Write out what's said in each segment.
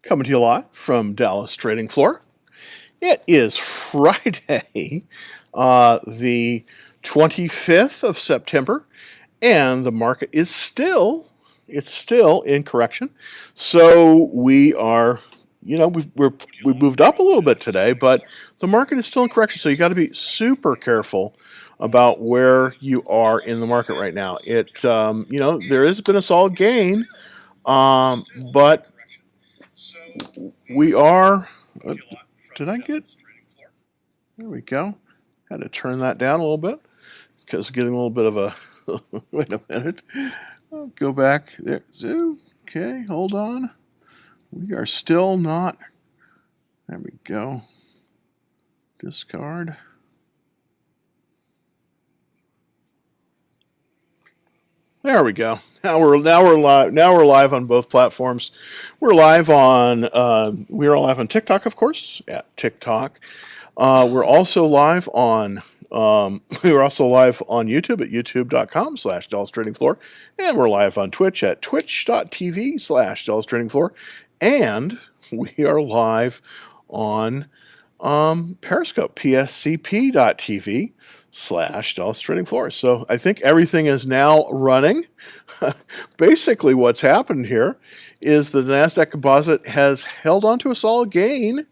coming to you live from Dallas Trading Floor. It is Friday, the 25th of September, and the market is still in correction. So we are, we moved up a little bit today, but the market is still in correction. So you got to be super careful about where you are in the market right now. There has been a solid gain, but we are. Did I get? There we go. Had to turn that down a little bit because it's getting a little bit of a. Wait a minute. I'll go back there. Okay, hold on. We are still not. There we go. Discard. There we go. Now we're live. Now we're live on both platforms. We're live on TikTok, of course, at TikTok. We're also live on YouTube at youtube.com/Dallas Trading Floor, and we're live on Twitch at twitch.tv/Dallas Trading Floor, and we are live on Periscope, pscp.tv/Dallas Trading Floor. So I think everything is now running. Basically, what's happened here is the Nasdaq Composite has held on to a solid gain.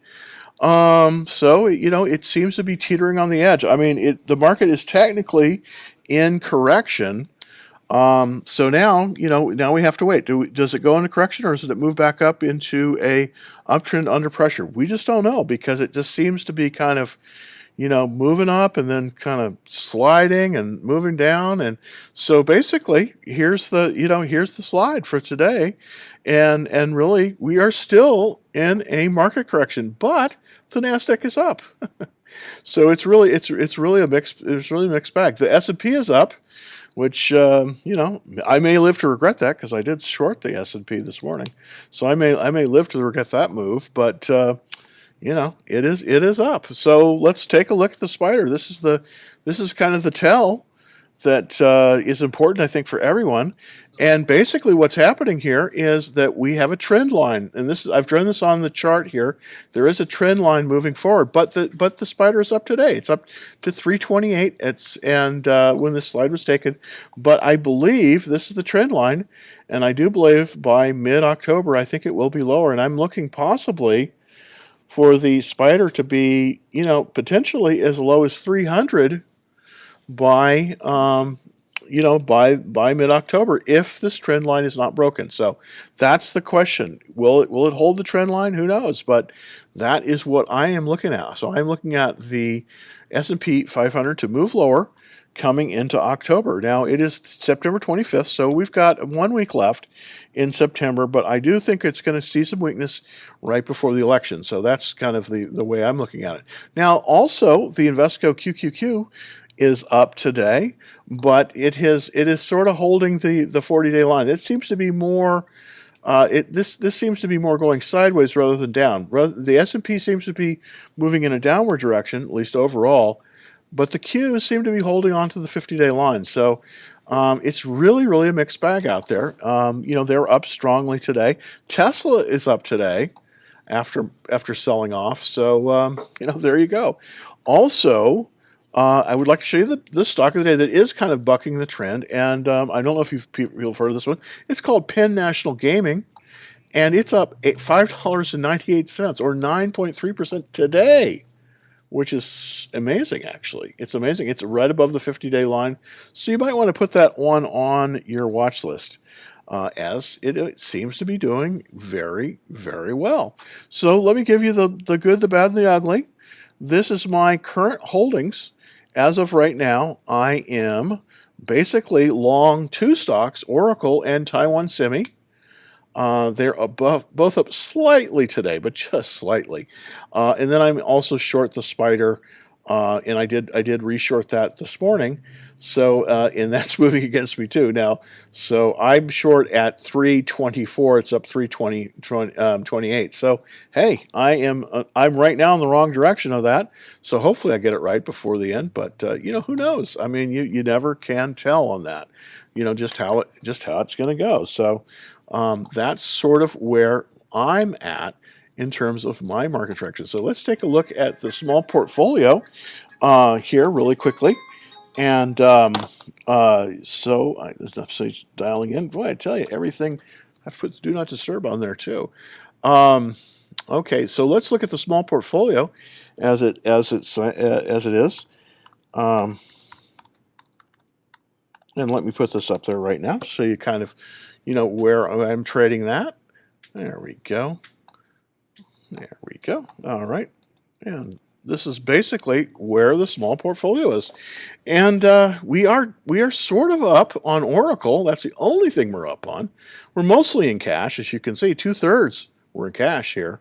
So it seems to be teetering on the edge. I mean, the market is technically in correction. So now we have to wait. Does it go into correction, or does it move back up into a uptrend under pressure? We just don't know, because it just seems to be kind of moving up and then kind of sliding and moving down. And so basically, here's the slide for today. And really, we are still in a market correction, but the Nasdaq is up. So it's really a mixed bag. The S&P is up, which I may live to regret that, because I did short the S&P this morning. So I may live to regret that move, but it is up. So let's take a look at the spider. This is kind of the tell that is important, I think, for everyone. And basically, what's happening here is that we have a trend line, and I've drawn this on the chart here. There is a trend line moving forward, but the spider is up today. It's up to 328. When this slide was taken, but I believe this is the trend line, and I do believe by mid-October, I think it will be lower, and I'm looking possibly for the spider to be, potentially as low as 300 by mid-October, if this trend line is not broken. So that's the question. Will it hold the trend line? Who knows? But that is what I am looking at. So I'm looking at the S&P 500 to move lower coming into October. Now, it is September 25th, so we've got 1 week left in September, but I do think it's going to see some weakness right before the election. So that's kind of the way I'm looking at it. Now, also, the Invesco QQQ is up today, but it is sort of holding the 40-day line. It seems to be more this seems to be more going sideways rather than down. The S&P seems to be moving in a downward direction, at least overall, but the Qs seem to be holding on to the 50-day line. So it's really a mixed bag out there. They're up strongly today. Tesla is up today after selling off. So there you go. Also, I would like to show you the stock of the day that is kind of bucking the trend, and I don't know if you've heard of this one. It's called Penn National Gaming, and it's up $5.98, or 9.3% today, which is amazing, actually. It's amazing. It's right above the 50-day line, so you might want to put that one on your watch list, as it seems to be doing very well. So let me give you the good, the bad, and the ugly. This is my current holdings. As of right now, I am basically long two stocks, Oracle and Taiwan Semi. They're both up slightly today, but just slightly. And then I'm also short the spider, and I did reshort that this morning. So and that's moving against me too now. So I'm short at 324. It's up 328. So hey, I'm right now in the wrong direction of that. So hopefully I get it right before the end. But who knows? I mean, you never can tell on that. Just how it's going to go. So that's sort of where I'm at in terms of my market direction. So let's take a look at the small portfolio here really quickly. And there's no sense dialing in. Boy, I tell you, everything, I've put do not disturb on there too. Um, okay, so let's look at the small portfolio as it is. Um, and let me put this up there right now so you kind of, where I'm trading that. There we go. There we go. All right. And this is basically where the small portfolio is. And we are sort of up on Oracle. That's the only thing we're up on. We're mostly in cash, as you can see. 2/3 we're in cash here.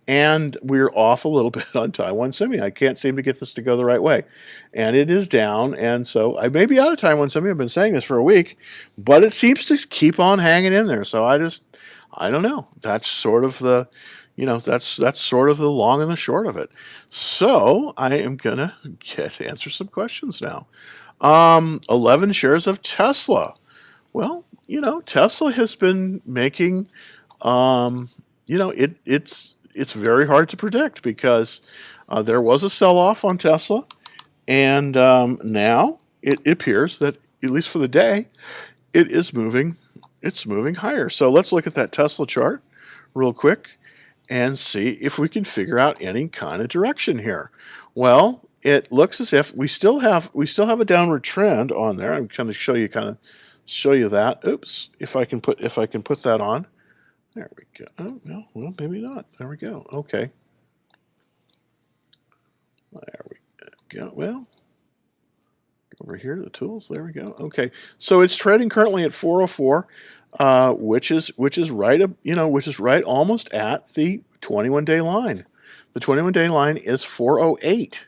And we're off a little bit on Taiwan Semi. I can't seem to get this to go the right way. And it is down. And so I may be out of Taiwan Semi. I've been saying this for a week, but it seems to keep on hanging in there. So I don't know. That's sort of that's sort of the long and the short of it. So I am gonna answer some questions now. 11 shares of Tesla. Well, Tesla has been making, it's very hard to predict because there was a sell-off on Tesla, and now it appears that, at least for the day, it is moving. It's moving higher. So let's look at that Tesla chart real quick and see if we can figure out any kind of direction here. Well, it looks as if we still have a downward trend on there. I'm going to show you that. Oops, if I can put that on. There we go. Oh, no, well, maybe not. There we go. Okay. There we go. Well, over here to the tools. There we go. Okay. So it's trading currently at 404, which is right, which is right almost at the 21-day line. The 21-day line is 408.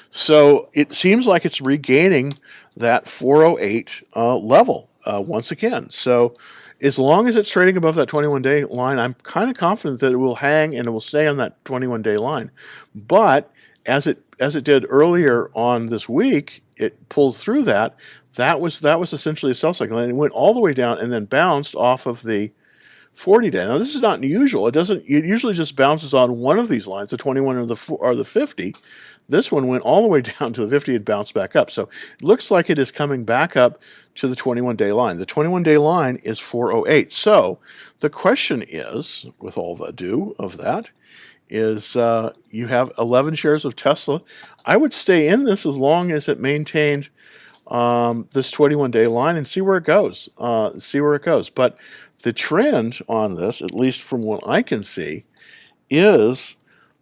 So it seems like it's regaining that 408 level once again. So as long as it's trading above that 21-day line, I'm kind of confident that it will hang and it will stay on that 21-day line. But as it did earlier on this week, it pulled through that. That was essentially a sell cycle, and it went all the way down and then bounced off of the 40-day. Now this is not unusual. It usually just bounces on one of these lines, the 21 or the 50. This one went all the way down to the 50 and bounced back up. So it looks like it is coming back up to the 21-day line. The 21-day line is 408. So the question is, with all the ado of that, is you have 11 shares of Tesla. I would stay in this as long as it maintained this 21-day line and see where it goes. But the trend on this, at least from what I can see, is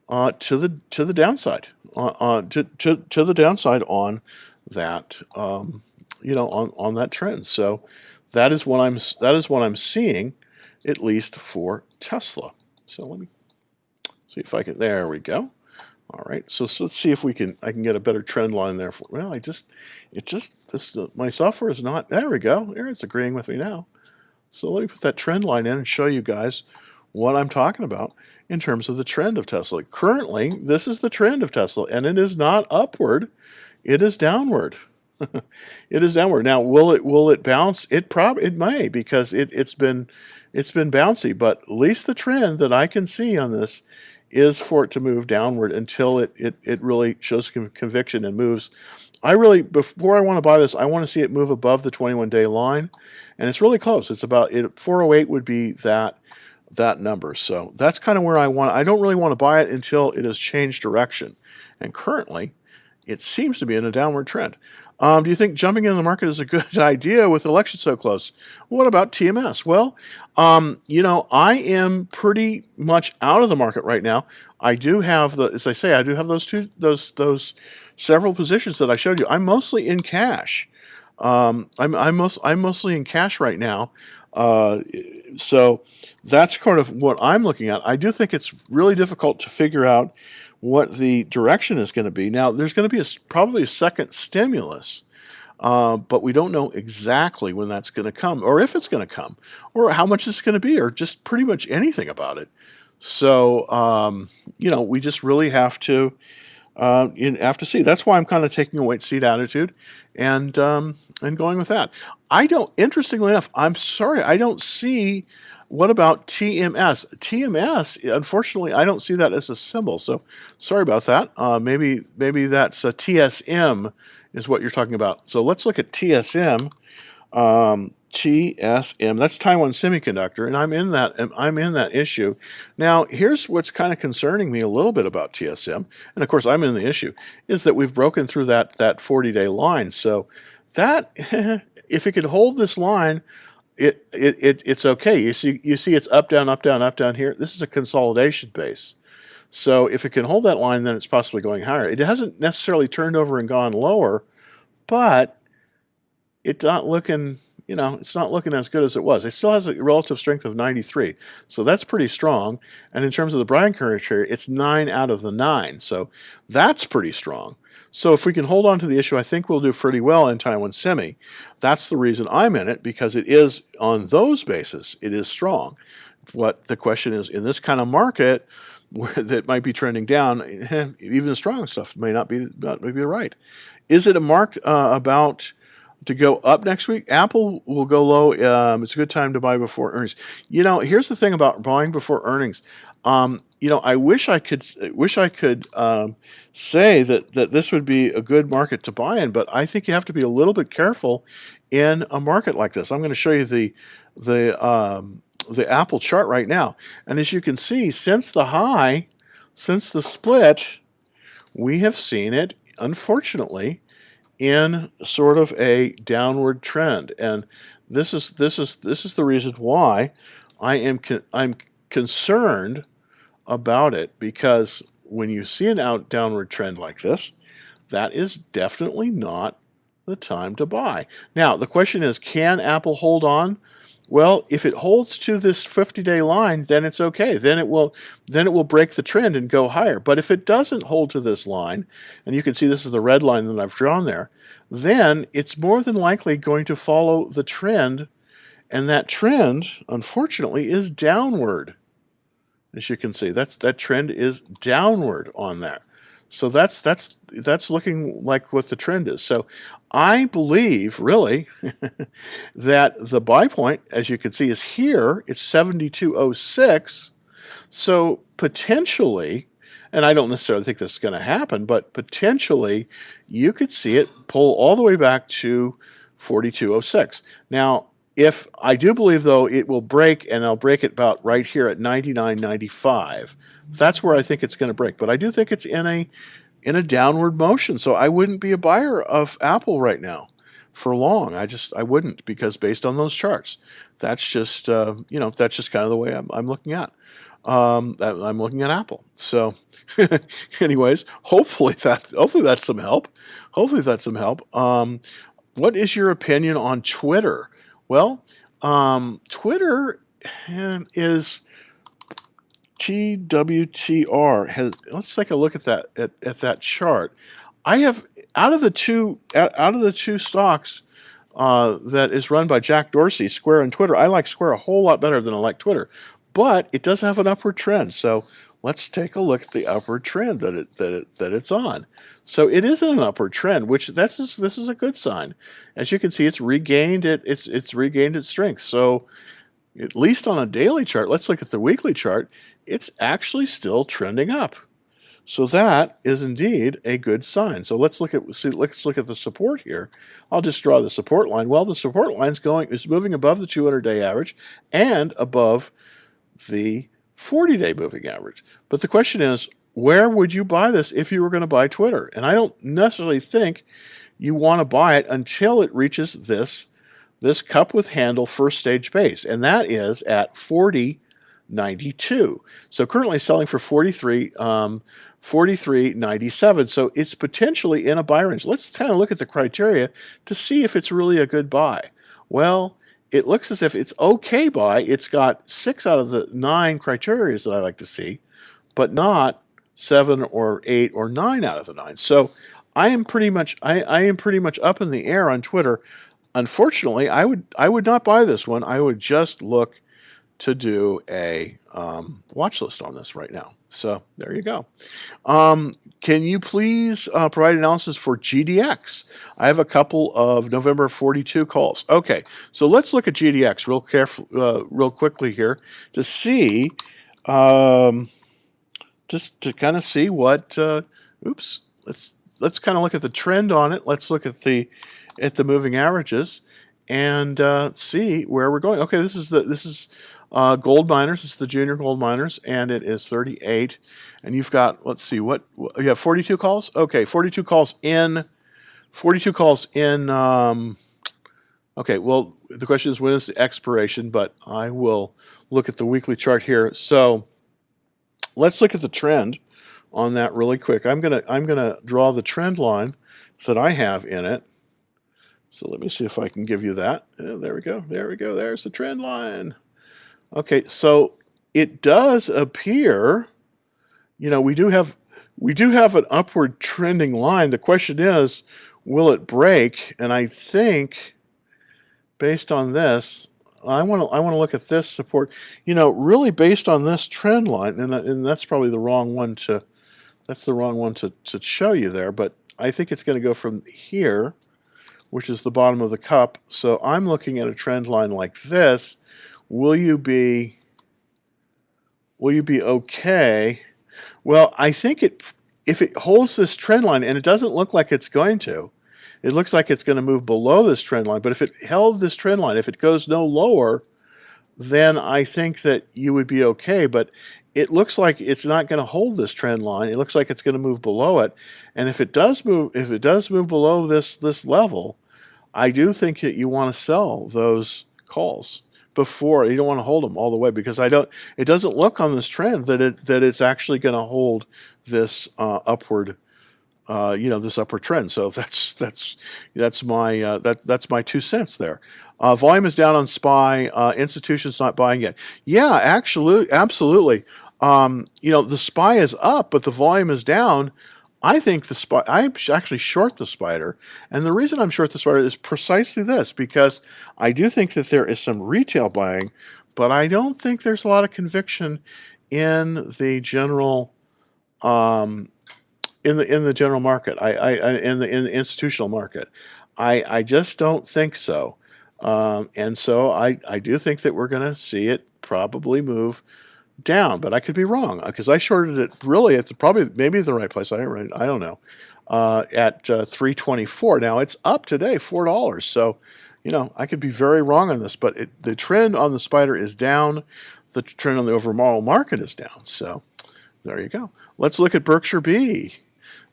to the downside. To the downside on that, on that trend. So that is what I'm seeing, at least for Tesla. So let me see if I can. There we go. All right. So let's see if I can get a better trend line there. Well, my software is not. There we go. There, it's agreeing with me now. So let me put that trend line in and show you guys what I'm talking about in terms of the trend of Tesla. Currently, this is the trend of Tesla, and it is not upward, it is downward. It is downward. Now, will it bounce? It may, because it's been bouncy, but at least the trend that I can see on this is for it to move downward until it really shows conviction and moves. Before I want to buy this, I want to see it move above the 21-day line, and it's really close. It's about 408 would be that number. So that's kind of where I don't really want to buy it until it has changed direction. And currently, it seems to be in a downward trend. Do you think jumping into the market is a good idea with the election so close? What about TMS? Well, I am pretty much out of the market right now. I do have as I say, I do have those several positions that I showed you. I'm mostly in cash. I'm mostly in cash right now. So that's kind of what I'm looking at. I do think it's really difficult to figure out what the direction is going to be. Now, there's going to be probably a second stimulus, but we don't know exactly when that's going to come, or if it's going to come, or how much it's going to be, or just pretty much anything about it. So, we just really have to see. That's why I'm kind of taking a wait-and-see attitude and going with that. Interestingly enough, I'm sorry, I don't see what about TMS? TMS, unfortunately, I don't see that as a symbol, so sorry about that. Maybe that's a TSM is what you're talking about. So let's look at TSM. TSM, that's Taiwan Semiconductor, and I'm in that issue. Now, here's what's kind of concerning me a little bit about TSM, and of course I'm in the issue, is that we've broken through that 40-day line. So that if it could hold this line, it's okay. You see it's up down up down up down here. This is a consolidation base. So if it can hold that line, then it's possibly going higher. It hasn't necessarily turned over and gone lower, but it's not looking, it's not looking as good as it was. It still has a relative strength of 93, so that's pretty strong. And in terms of the Bryan criteria, it's 9 out of the 9, so that's pretty strong. So if we can hold on to the issue, I think we'll do pretty well in Taiwan Semi. That's the reason I'm in it, because it is, on those bases, it is strong. What the question is, in this kind of market, where that might be trending down, even the strong stuff may not be right. Is it a mark about to go up next week? Apple will go low. It's a good time to buy before earnings. Here's the thing about buying before earnings. I wish I could say that this would be a good market to buy in, but I think you have to be a little bit careful in a market like this. I'm going to show you the Apple chart right now, and as you can see, since the split, we have seen it, unfortunately, in sort of a downward trend, and this is the reason why I'm concerned about it, because when you see an downward trend like this, that is definitely not the time to buy. Now the question is, can Apple hold on? Well, if it holds to this 50-day line, then it's okay. Then it will break the trend and go higher. But if it doesn't hold to this line, and you can see this is the red line that I've drawn there, then it's more than likely going to follow the trend, and that trend, unfortunately, is downward. As you can see, that trend is downward on there. So that's looking like what the trend is. So I believe, really, that the buy point, as you can see, is here. It's 72.06. So potentially, and I don't necessarily think this is going to happen, but potentially you could see it pull all the way back to 42.06. Now, if I do believe, though, it will break, and I'll break it about right here at 99.95. That's where I think it's going to break. But I do think it's in a downward motion, so I wouldn't be a buyer of Apple right now for long. I wouldn't, because based on those charts, that's just that's just kind of the way I'm looking at. I'm looking at Apple. So, anyways, hopefully that's some help. Hopefully that's some help. What is your opinion on Twitter? Well, Twitter is TWTR. Let's take a look at that chart. I have out of the two stocks that is run by Jack Dorsey, Square and Twitter. I like Square a whole lot better than I like Twitter, but it does have an upward trend. So let's take a look at the upward trend that it's on. So it is an upward trend, which this is a good sign. As you can see, it's regained its strength. So at least on a daily chart, let's look at the weekly chart, it's actually still trending up. So that is indeed a good sign. So let's look at the support here. I'll just draw the support line. Well, the support line is moving above the 200-day average and above the 40-day moving average. But the question is, where would you buy this if you were going to buy Twitter? And I don't necessarily think you want to buy it until it reaches this cup with handle first stage base, and that is at 40.92. So currently selling for 43.97. So it's potentially in a buy range. Let's kind of look at the criteria to see if it's really a good buy. Well, it looks as if it's okay buy. It's got 6 out of the 9 criteria that I like to see, but not 7 or 8 or 9 out of the 9. So I am pretty much up in the air on Twitter. Unfortunately, I would not buy this one. I would just look to do a watch list on this right now. So there you go. Can you please provide analysis for GDX? I have a couple of November 42 calls. Okay, so let's look at GDX real quickly here to see, just to kind of see what. Oops, let's kind of look at the trend on it. Let's look at the moving averages and see where we're going. Okay, this is gold miners. This is the junior gold miners, and it is 38. And you've got, let's see, what you have 42 calls. Okay, 42 calls in. 42 calls in. Okay, well, the question is when is the expiration? But I will look at the weekly chart here. So let's look at the trend on that really quick. I'm gonna draw the trend line that I have in it. So let me see if I can give you that. There we go. There we go. There's the trend line. Okay, so it does appear, we do have an upward trending line. The question is, will it break? And I think, based on this, I want to look at this support. Really based on this trend line, and that's probably the wrong one to show you there. But I think it's going to go from here, which is the bottom of the cup. So I'm looking at a trend line like this. Will you be okay? Well, I think if it holds this trend line, and it doesn't look like it's going to, it looks like it's going to move below this trend line. But if it held this trend line, if it goes no lower, then I think that you would be okay. But it looks like it's not going to hold this trend line. It looks like it's going to move below it. And if it does move below this level, I do think that you want to sell those calls before. You don't want to hold them all the way, because it doesn't look on this trend that it's actually going to hold this upward this upward trend. So that's my 2 cents there. Volume is down on SPY. Institutions not buying yet. Yeah, actually, absolutely. The SPY is up, but the volume is down. I think I'm actually short the spider, and the reason I'm short the spider is precisely this, because I do think that there is some retail buying, but I don't think there's a lot of conviction in the general in the general market. In the institutional market. I just don't think so. And so I do think that we're going to see it probably move down, but I could be wrong, because I shorted it really at maybe the right place. I don't know. At 324. Now it's up today, $4. So, I could be very wrong on this, but the trend on the spider is down. The trend on the overall market is down. So there you go. Let's look at Berkshire B.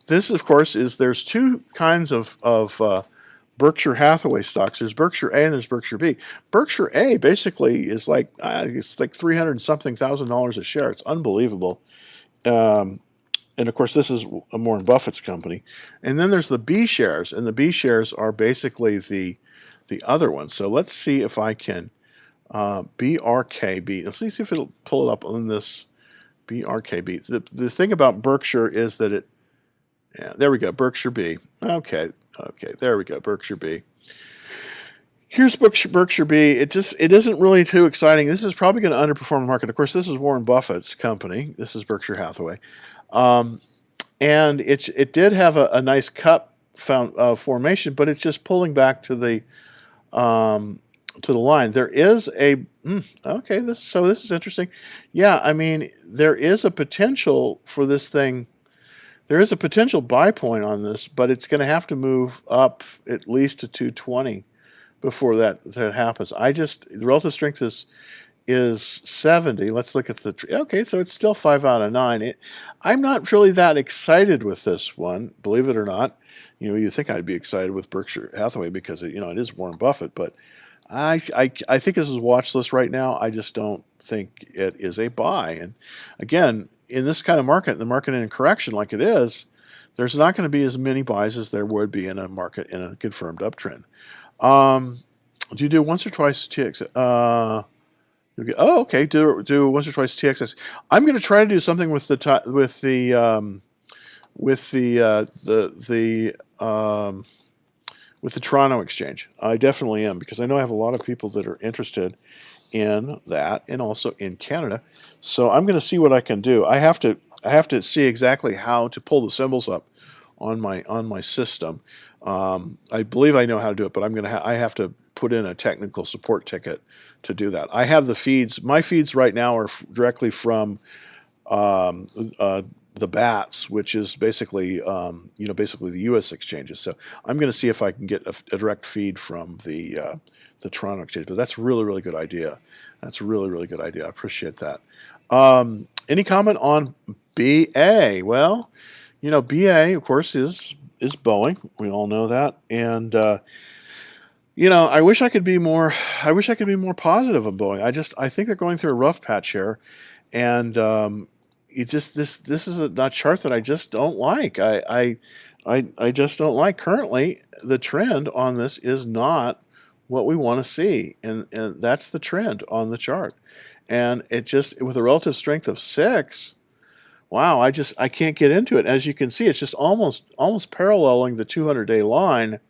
This, of course, there's two kinds of Berkshire Hathaway stocks. There's Berkshire A and there's Berkshire B. Berkshire A basically is it's like $300-something thousand a share. It's unbelievable. And of course, this is Warren Buffett's company. And then there's the B shares, and the B shares are basically the other ones. So let's see if I can BRKB. Let's see if it'll pull it up on this BRKB. The thing about Berkshire is that there we go, Berkshire B. Okay, there we go, Berkshire B. Here's Berkshire B. It isn't really too exciting. This is probably going to underperform the market. Of course, this is Warren Buffett's company. This is Berkshire Hathaway, and it did have a nice cup formation, but it's just pulling back to the line. There is okay. This is interesting. Yeah, I mean, there is a potential for this thing. There is a potential buy point on this, but it's going to have to move up at least to 220 before that happens. The relative strength is 70. Let's look at okay, so it's still 5 out of 9. I'm not really that excited with this one, believe it or not. You think I'd be excited with Berkshire Hathaway because it is Warren Buffett, but I think this is watch list right now. I just don't think it is a buy. And again, in this kind of market, the market in a correction like it is, there's not going to be as many buys as there would be in a market in a confirmed uptrend. Do you do once or twice TX? Okay. Do once or twice TXS. I'm going to try to do something with the Toronto exchange. I definitely am, because I know I have a lot of people that are interested in that and also in Canada. So I'm going to see what I can do. I have to see exactly how to pull the symbols up on my system. I believe I know how to do it, but I have to put in a technical support ticket to do that. I have the feeds. My feeds right now are directly from um, uh, the BATS, which is basically basically the U.S. exchanges. So I'm going to see if I can get a direct feed from the Toronto exchange. But that's really really good idea. That's a really really good idea. I appreciate that. Any comment on BA? Well, BA of course is Boeing. We all know that, and I wish I could be more. I wish I could be more positive on Boeing. I think they're going through a rough patch here, and it just this is a chart that I just don't like. I just don't like. Currently, the trend on this is not what we want to see, and that's the trend on the chart. And it just with a relative strength of 6, wow, I can't get into it. As you can see, it's just almost paralleling the 200-day line.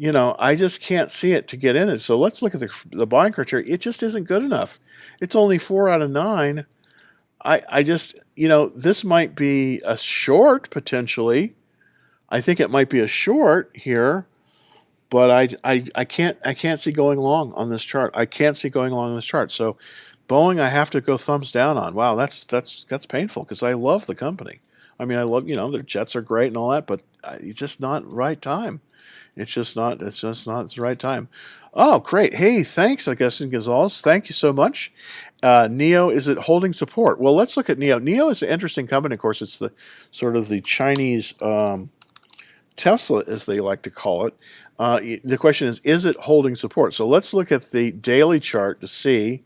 I just can't see it to get in it. So let's look at the buying criteria. It just isn't good enough. It's only 4 out of 9. I just, this might be a short potentially. I think it might be a short here, but I can't see going long on this chart. I can't see going long on this chart. So Boeing, I have to go thumbs down on. Wow, that's painful because I love the company. I mean, I love, their jets are great and all that, but it's just not right time. It's just not the right time. Oh, great. Hey, thanks, Augustin Gonzalez. Thank you so much. NEO, is it holding support? Well, let's look at NEO. NEO is an interesting company. Of course, it's the sort of the Chinese Tesla, as they like to call it. The question is it holding support? So let's look at the daily chart to see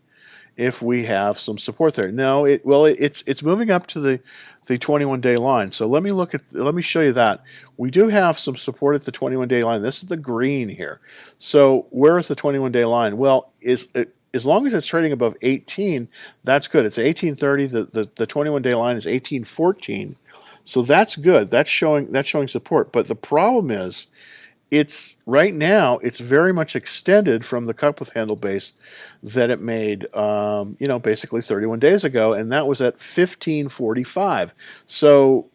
if we have some support there. No, it's moving up to the 21-day line. So let me show you that. We do have some support at the 21-day line. This is the green here. So where is the 21-day line? Well, as long as it's trading above 18, that's good. It's 1830. The 21-day line is 1814. So that's good. That's showing support. But the problem is it's right now it's very much extended from the cup with handle base that it made basically 31 days ago, and that was at 1545. So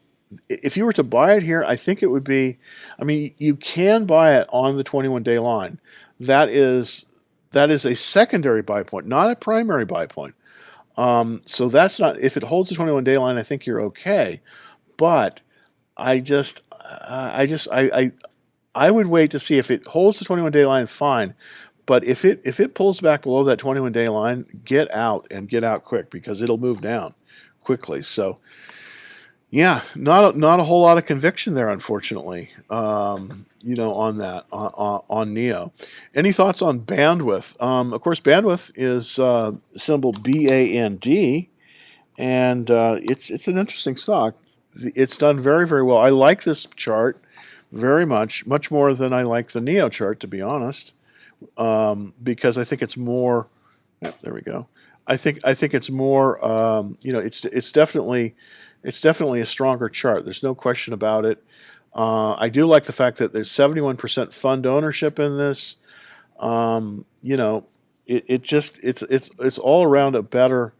if you were to buy it here, I think it would be, I mean, you can buy it on the 21-day line. That is a secondary buy point, not a primary buy point. So that's not, if it holds the 21-day line, I think you're okay. But I just I would wait to see if it holds the 21-day line, fine. But if it pulls back below that 21-day line, get out and get out quick because it'll move down quickly. So yeah, not a whole lot of conviction there, unfortunately. On that on NEO. Any thoughts on Bandwidth? Of course, Bandwidth is symbol BAND, and it's an interesting stock. It's done very very well. I like this chart very much more than I like the NEO chart, to be honest, because I think it's more. Yeah, there we go. I think it's more. It's definitely a stronger chart. There's no question about it. I do like the fact that there's 71% fund ownership in this. Um, you know, it's all around a better.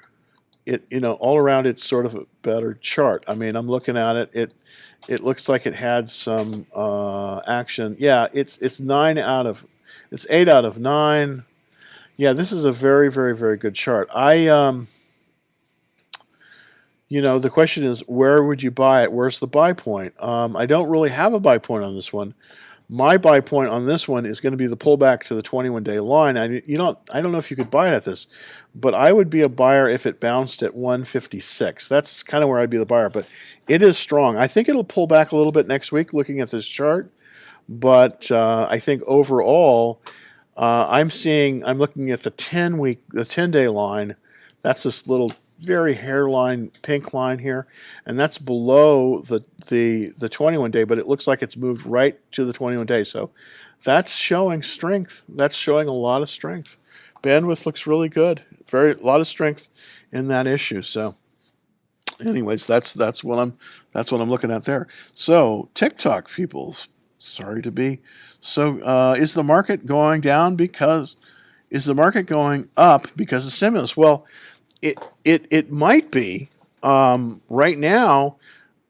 All around it's sort of a better chart. I mean, I'm looking at it. It looks like it had some action. Yeah, it's 8 out of 9. Yeah, this is a very very very good chart. The question is, where would you buy it? Where's the buy point? I don't really have a buy point on this one. My buy point on this one is going to be the pullback to the 21-day line. I don't know if you could buy it at this, but I would be a buyer if it bounced at 156. That's kind of where I'd be the buyer, but it is strong. I think it'll pull back a little bit next week looking at this chart, but I think overall, I'm looking at the 10-day line. That's this little very hairline pink line here, and that's below the 21-day, but it looks like it's moved right to the 21-day. So that's showing strength. That's showing a lot of strength. Bandwidth looks really good. A lot of strength in that issue. So anyways, that's what I'm looking at there. So TikTok people, sorry to be so. Is the market going down because is the market going up because of stimulus? Well, it might be. Right now,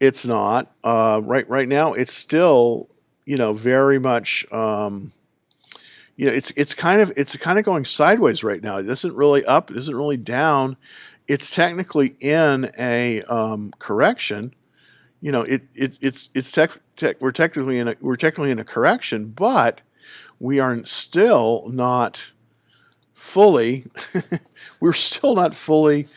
it's not. Right now, it's still, very much. It's kind of going sideways right now. It isn't really up. It isn't really down. It's technically in a correction. We're technically in a correction, but we are still not fully. We're still not fully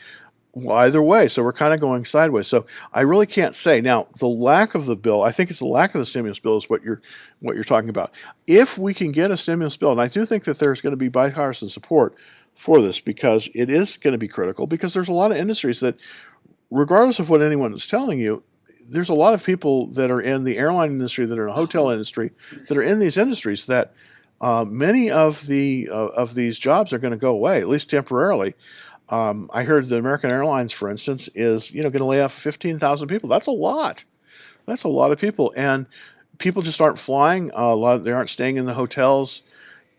either way. So we're kind of going sideways. So I really can't say now. The lack of the bill, I think it's the lack of the stimulus bill, is what you're talking about. If we can get a stimulus bill, and I do think that there's going to be bipartisan support for this because it is going to be critical. Because there's a lot of industries that, regardless of what anyone is telling you, there's a lot of people that are in the airline industry, that are in the hotel industry, that are in these industries that many of these jobs are going to go away, at least temporarily. I heard the American Airlines, for instance, is going to lay off 15,000 people. That's a lot. That's a lot of people, and people just aren't flying. They aren't staying in the hotels,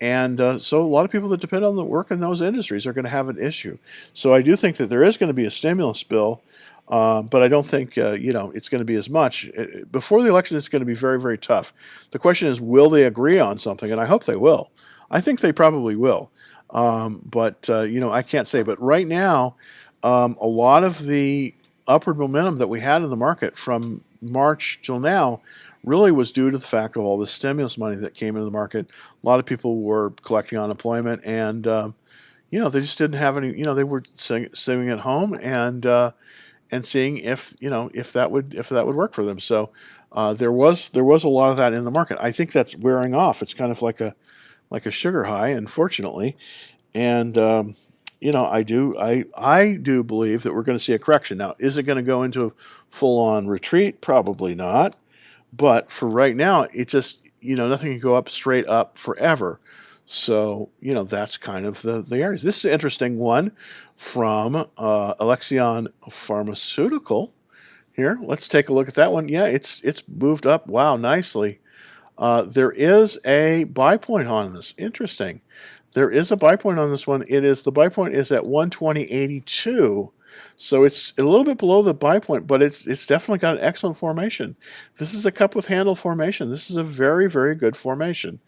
and so a lot of people that depend on the work in those industries are going to have an issue. So I do think that there is going to be a stimulus bill, but I don't think it's going to be as much. Before the election, it's going to be very, very tough. The question is, will they agree on something? And I hope they will. I think they probably will. But I can't say. But right now, a lot of the upward momentum that we had in the market from March till now really was due to the fact of all the stimulus money that came into the market. A lot of people were collecting unemployment, and they just didn't have any. They were sitting at home and seeing if that would work for them. So there was a lot of that in the market. I think that's wearing off. It's kind of like a sugar high, unfortunately. And I do believe that we're going to see a correction. Now, is it going to go into a full-on retreat? Probably not. But for right now, it just nothing can go up straight up forever. So that's kind of the areas. This is an interesting one from Alexion Pharmaceutical. Here, let's take a look at that one. Yeah, it's moved up. Wow, nicely. There is a buy point on this. Interesting. There is a buy point on this one. The buy point is at 120.82. So it's a little bit below the buy point, but it's definitely got an excellent formation. This is a cup with handle formation. This is a very, very good formation.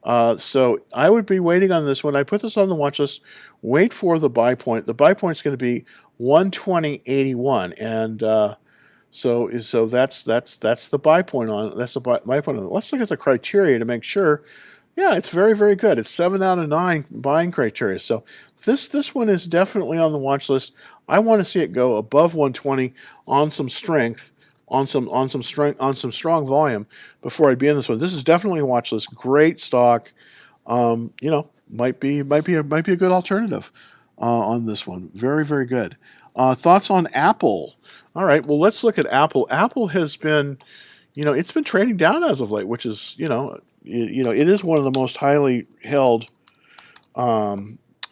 So I would be waiting on this one. I put this on the watch list. Wait for the buy point. The buy point is going to be 120.81, and so that's the buy point on. That's the buy point on it. Let's look at the criteria to make sure. Yeah, it's very, very good. It's 7 out of 9 buying criteria. So this one is definitely on the watch list. I want to see it go above 120 on some strength, on some strength, on some strong volume before I'd be in this one. This is definitely a watch list. Great stock. Might be a good alternative on this one. Very, very good. Thoughts on Apple? All right. Well, let's look at Apple. Apple has been, it's been trading down as of late, which is, it is one of the most highly held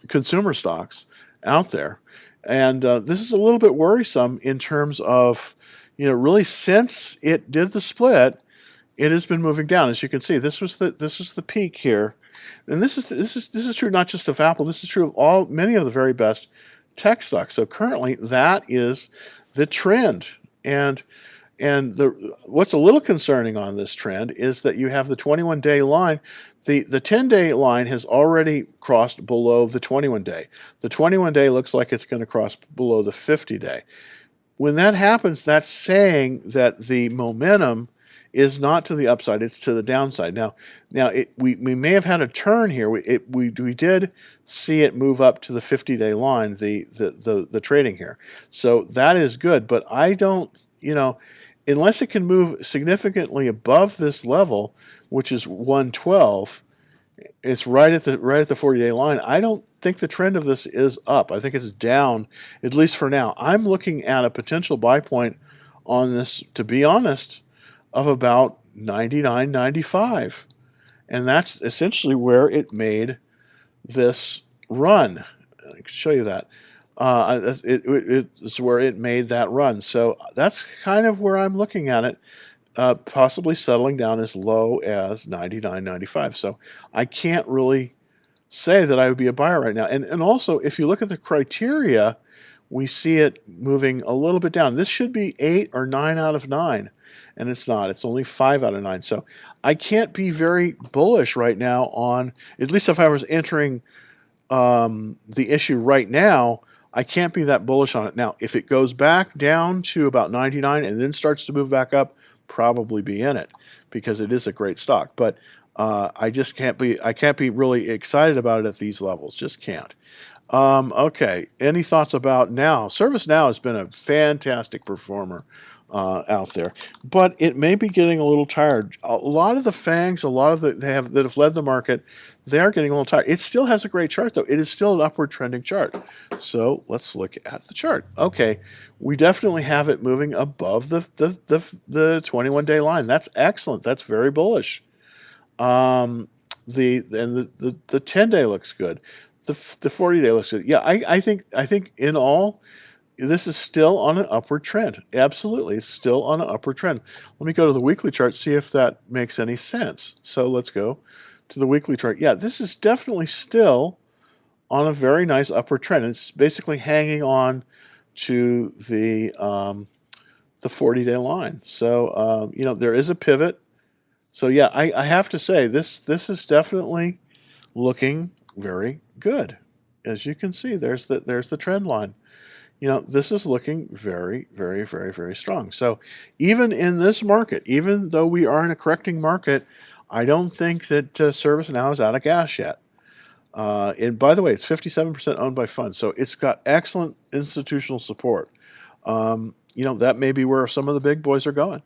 consumer stocks out there. And this is a little bit worrisome in terms of, really since it did the split, it has been moving down. As you can see, this was the peak here, and this is true not just of Apple. This is true of many of the very best tech stocks. So currently, that is the trend, and what's a little concerning on this trend is that you have the 21-day line. The 10-day line has already crossed below the 21-day. The 21-day looks like it's going to cross below the 50-day. When that happens, that's saying that the momentum is not to the upside; it's to the downside. Now, we may have had a turn here. We did see it move up to the 50-day line, the trading here. So that is good. But I don't, unless it can move significantly above this level, which is 112, it's right at the 40-day line. I don't think the trend of this is up. I think it's down, at least for now. I'm looking at a potential buy point on this, to be honest, of about 99.95, and that's essentially where it made this run. I can show you that. It's where it made that run. So that's kind of where I'm looking at it, possibly settling down as low as 99.95. So I can't really say that I would be a buyer right now. And also, if you look at the criteria, we see it moving a little bit down. This should be 8 or 9 out of 9, and it's not. It's only 5 out of 9. So I can't be very bullish right now on, at least if I was entering the issue right now, I can't be that bullish on it. Now, if it goes back down to about 99 and then starts to move back up, probably be in it because it is a great stock. But I just can't be. I can't be really excited about it at these levels. Just can't. Okay. Any thoughts about Now? ServiceNow has been a fantastic performer out there, but it may be getting a little tired. A lot of the fangs, a lot of that have led the market, they are getting a little tired. It still has a great chart though. It is still an upward trending chart. So let's look at the chart. Okay, we definitely have it moving above the 21-day line. That's excellent. That's very bullish. Um, the 10-day looks good. The 40-day looks good. Yeah, I think in all, this is still on an upward trend. Absolutely, it's still on an upward trend. Let me go to the weekly chart, see if that makes any sense. So let's go to the weekly chart. Yeah, this is definitely still on a very nice upward trend. It's basically hanging on to the 40-day line. So there is a pivot. So yeah, I have to say this is definitely looking very good. As you can see, there's the trend line. This is looking very, very, very, very strong. So even in this market, even though we are in a correcting market, I don't think that ServiceNow is out of gas yet. And by the way, it's 57% owned by funds, so it's got excellent institutional support. That may be where some of the big boys are going.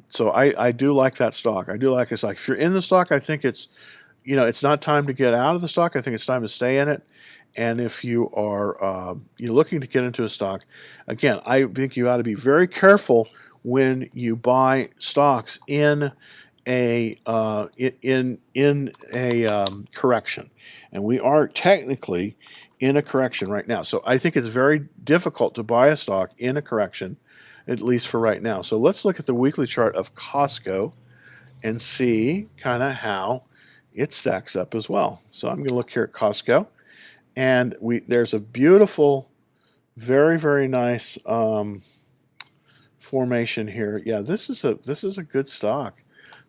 So I do like that stock. I do like it. Like if you're in the stock, I think it's not time to get out of the stock. I think it's time to stay in it. And if you are you're looking to get into a stock, again, I think you ought to be very careful when you buy stocks in a correction. And we are technically in a correction right now. So I think it's very difficult to buy a stock in a correction, at least for right now. So let's look at the weekly chart of Costco and see kind of how it stacks up as well. So I'm going to look here at Costco, and there's a beautiful, very, very nice formation here. Yeah, this is a good stock.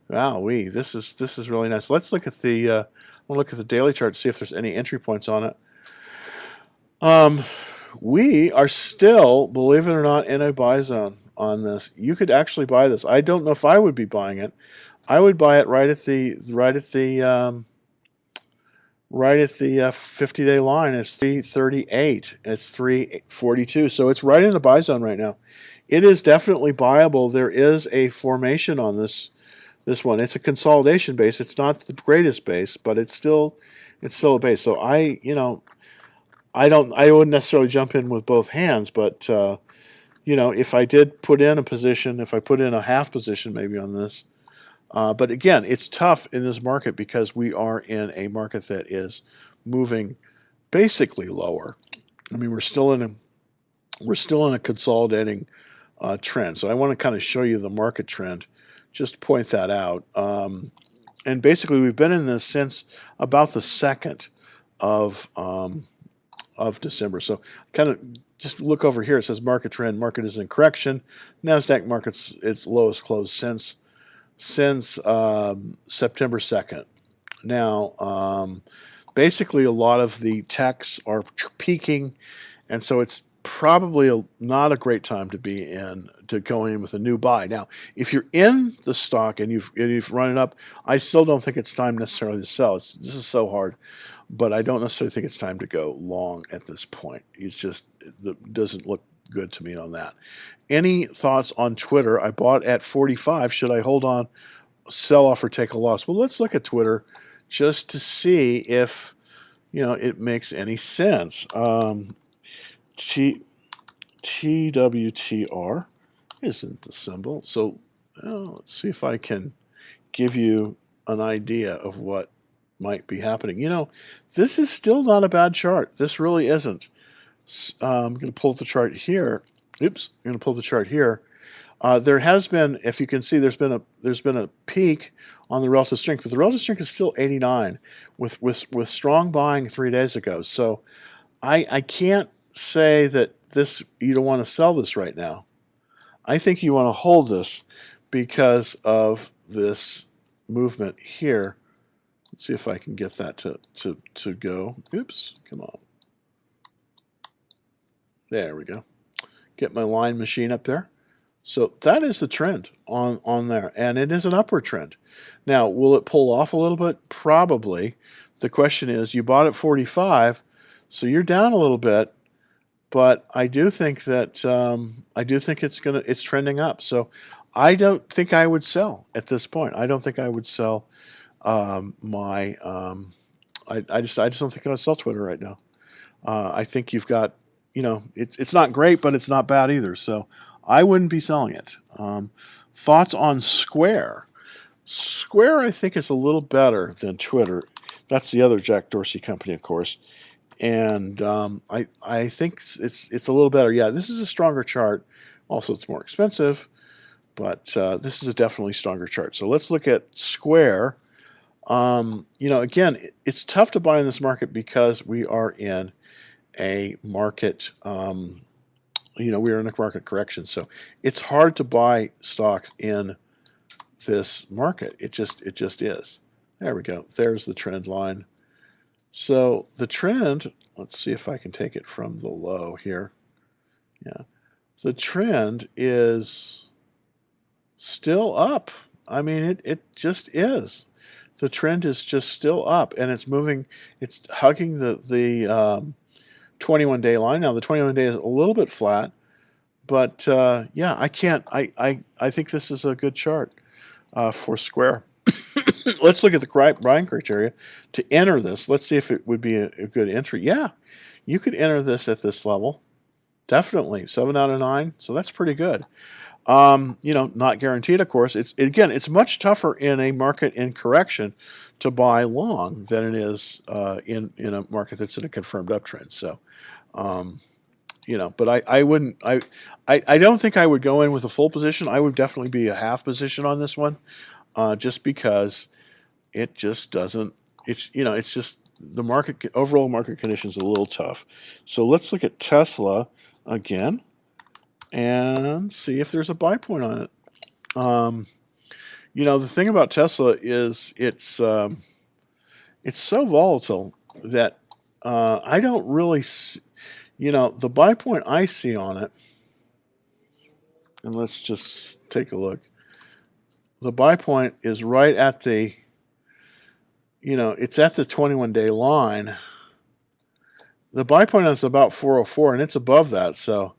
Wow, this is really nice. Let's look at we'll look at the daily chart to see if there's any entry points on it. We are still, believe it or not, in a buy zone on this. You could actually buy this. I don't know if I would be buying it. I would buy it right at the 50-day line. It's 338. It's 342. So it's right in the buy zone right now. It is definitely buyable. There is a formation on this one. It's a consolidation base. It's not the greatest base, but it's still a base. So I wouldn't necessarily jump in with both hands, but if I did put in a position, if I put in a half position maybe on this, but again, it's tough in this market because we are in a market that is moving basically lower. I mean, we're still in a consolidating trend. So I want to kind of show you the market trend, just to point that out. And basically, we've been in this since about the 2nd of December. So kind of just look over here. It says market trend. Market is in correction. NASDAQ market's its lowest close since September 2nd. Now, basically, a lot of the techs are peaking, and so it's probably not a great time to go in with a new buy. Now, if you're in the stock and you've run it up, I still don't think it's time necessarily to sell. This is so hard, but I don't necessarily think it's time to go long at this point. It doesn't look good to me on that. Any thoughts on Twitter? I bought at 45. Should I hold on, sell off, or take a loss? Well, let's look at Twitter just to see if it makes any sense. TWTR isn't the symbol. So let's see if I can give you an idea of what might be happening. This is still not a bad chart. This really isn't. I'm going to pull the chart here. Oops, I'm going to pull the chart here. There has been, if you can see, there's been a peak on the relative strength, but the relative strength is still 89 with strong buying 3 days ago. So I can't say that this you don't want to sell this right now. I think you want to hold this because of this movement here. Let's see if I can get that to go. Oops, come on. There we go. Get my line machine up there. So that is the trend on there, and it is an upward trend. Now, will it pull off a little bit? Probably. The question is, you bought at 45, so you're down a little bit, but I do think that it's trending up. So I don't think I would sell at this point. I don't think I would sell my. I just don't think I'll sell Twitter right now. I think you've got, it's not great, but it's not bad either. So I wouldn't be selling it. Thoughts on Square? Square, I think, is a little better than Twitter. That's the other Jack Dorsey company, of course. And I think it's a little better. Yeah, this is a stronger chart. Also, it's more expensive, but this is a definitely stronger chart. So let's look at Square. Again, it's tough to buy in this market because we are in a market. We are in a market correction, so it's hard to buy stocks in this market. It just is. There we go. There's the trend line. So the trend, let's see if I can take it from the low here. Yeah, the trend is still up. I mean, it just is. The trend is just still up, and it's moving. It's hugging the 21-day line. Now the 21-day is a little bit flat, but yeah, I can't. I think this is a good chart for Square. Let's look at the buying criteria to enter this. Let's see if it would be a good entry. Yeah, you could enter this at this level. Definitely 7 out of 9. So that's pretty good. Not guaranteed, of course. It's much tougher in a market in correction to buy long than it is in a market that's in a confirmed uptrend. So, but I wouldn't. I don't think I would go in with a full position. I would definitely be a half position on this one, just because it just doesn't. It's just the overall market conditions are a little tough. So let's look at Tesla again and see if there's a buy point on it. The thing about Tesla is it's so volatile that I don't really see, the buy point I see on it, and let's just take a look. The buy point is right at the, it's at the 21-day line. The buy point is about 404, and it's above that, so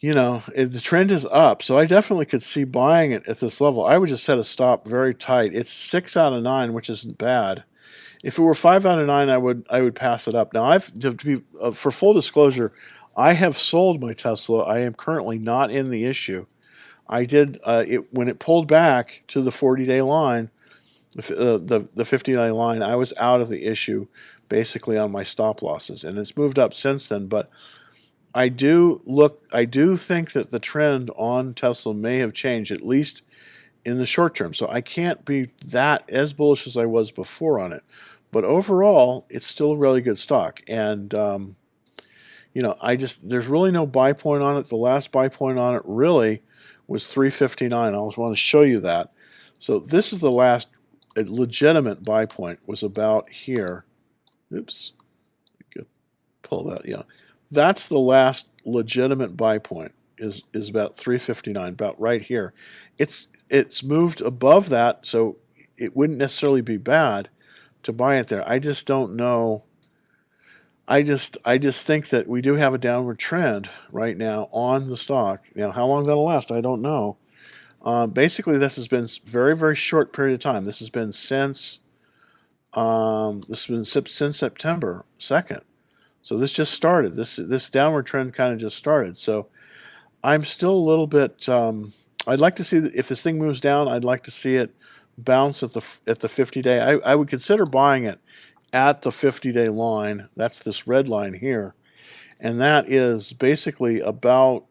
the trend is up, so I definitely could see buying it at this level. I would just set a stop very tight. It's 6 out of 9, which isn't bad. If it were 5 out of 9, I would pass it up. Now, for full disclosure, I have sold my Tesla. I am currently not in the issue. I did when it pulled back to the 40-day line, the 50-day line. I was out of the issue basically on my stop losses, and it's moved up since then. But I do think that the trend on Tesla may have changed, at least in the short term. So I can't be that as bullish as I was before on it. But overall, it's still a really good stock. And, there's really no buy point on it. The last buy point on it really was 359. I always want to show you that. So this is the last legitimate buy point, was about here. Oops. Pull that, yeah. That's the last legitimate buy point is about 359, about right here. It's moved above that, so it wouldn't necessarily be bad to buy it there. I just don't know. I just think that we do have a downward trend right now on the stock. How long that'll last, I don't know. Basically, this has been very, very short period of time. This has been since September 2nd. So this just started. This downward trend kind of just started. So I'm still a little bit. I'd like to see if this thing moves down. I'd like to see it bounce at the 50-day. I would consider buying it at the 50-day line. That's this red line here, and that is basically about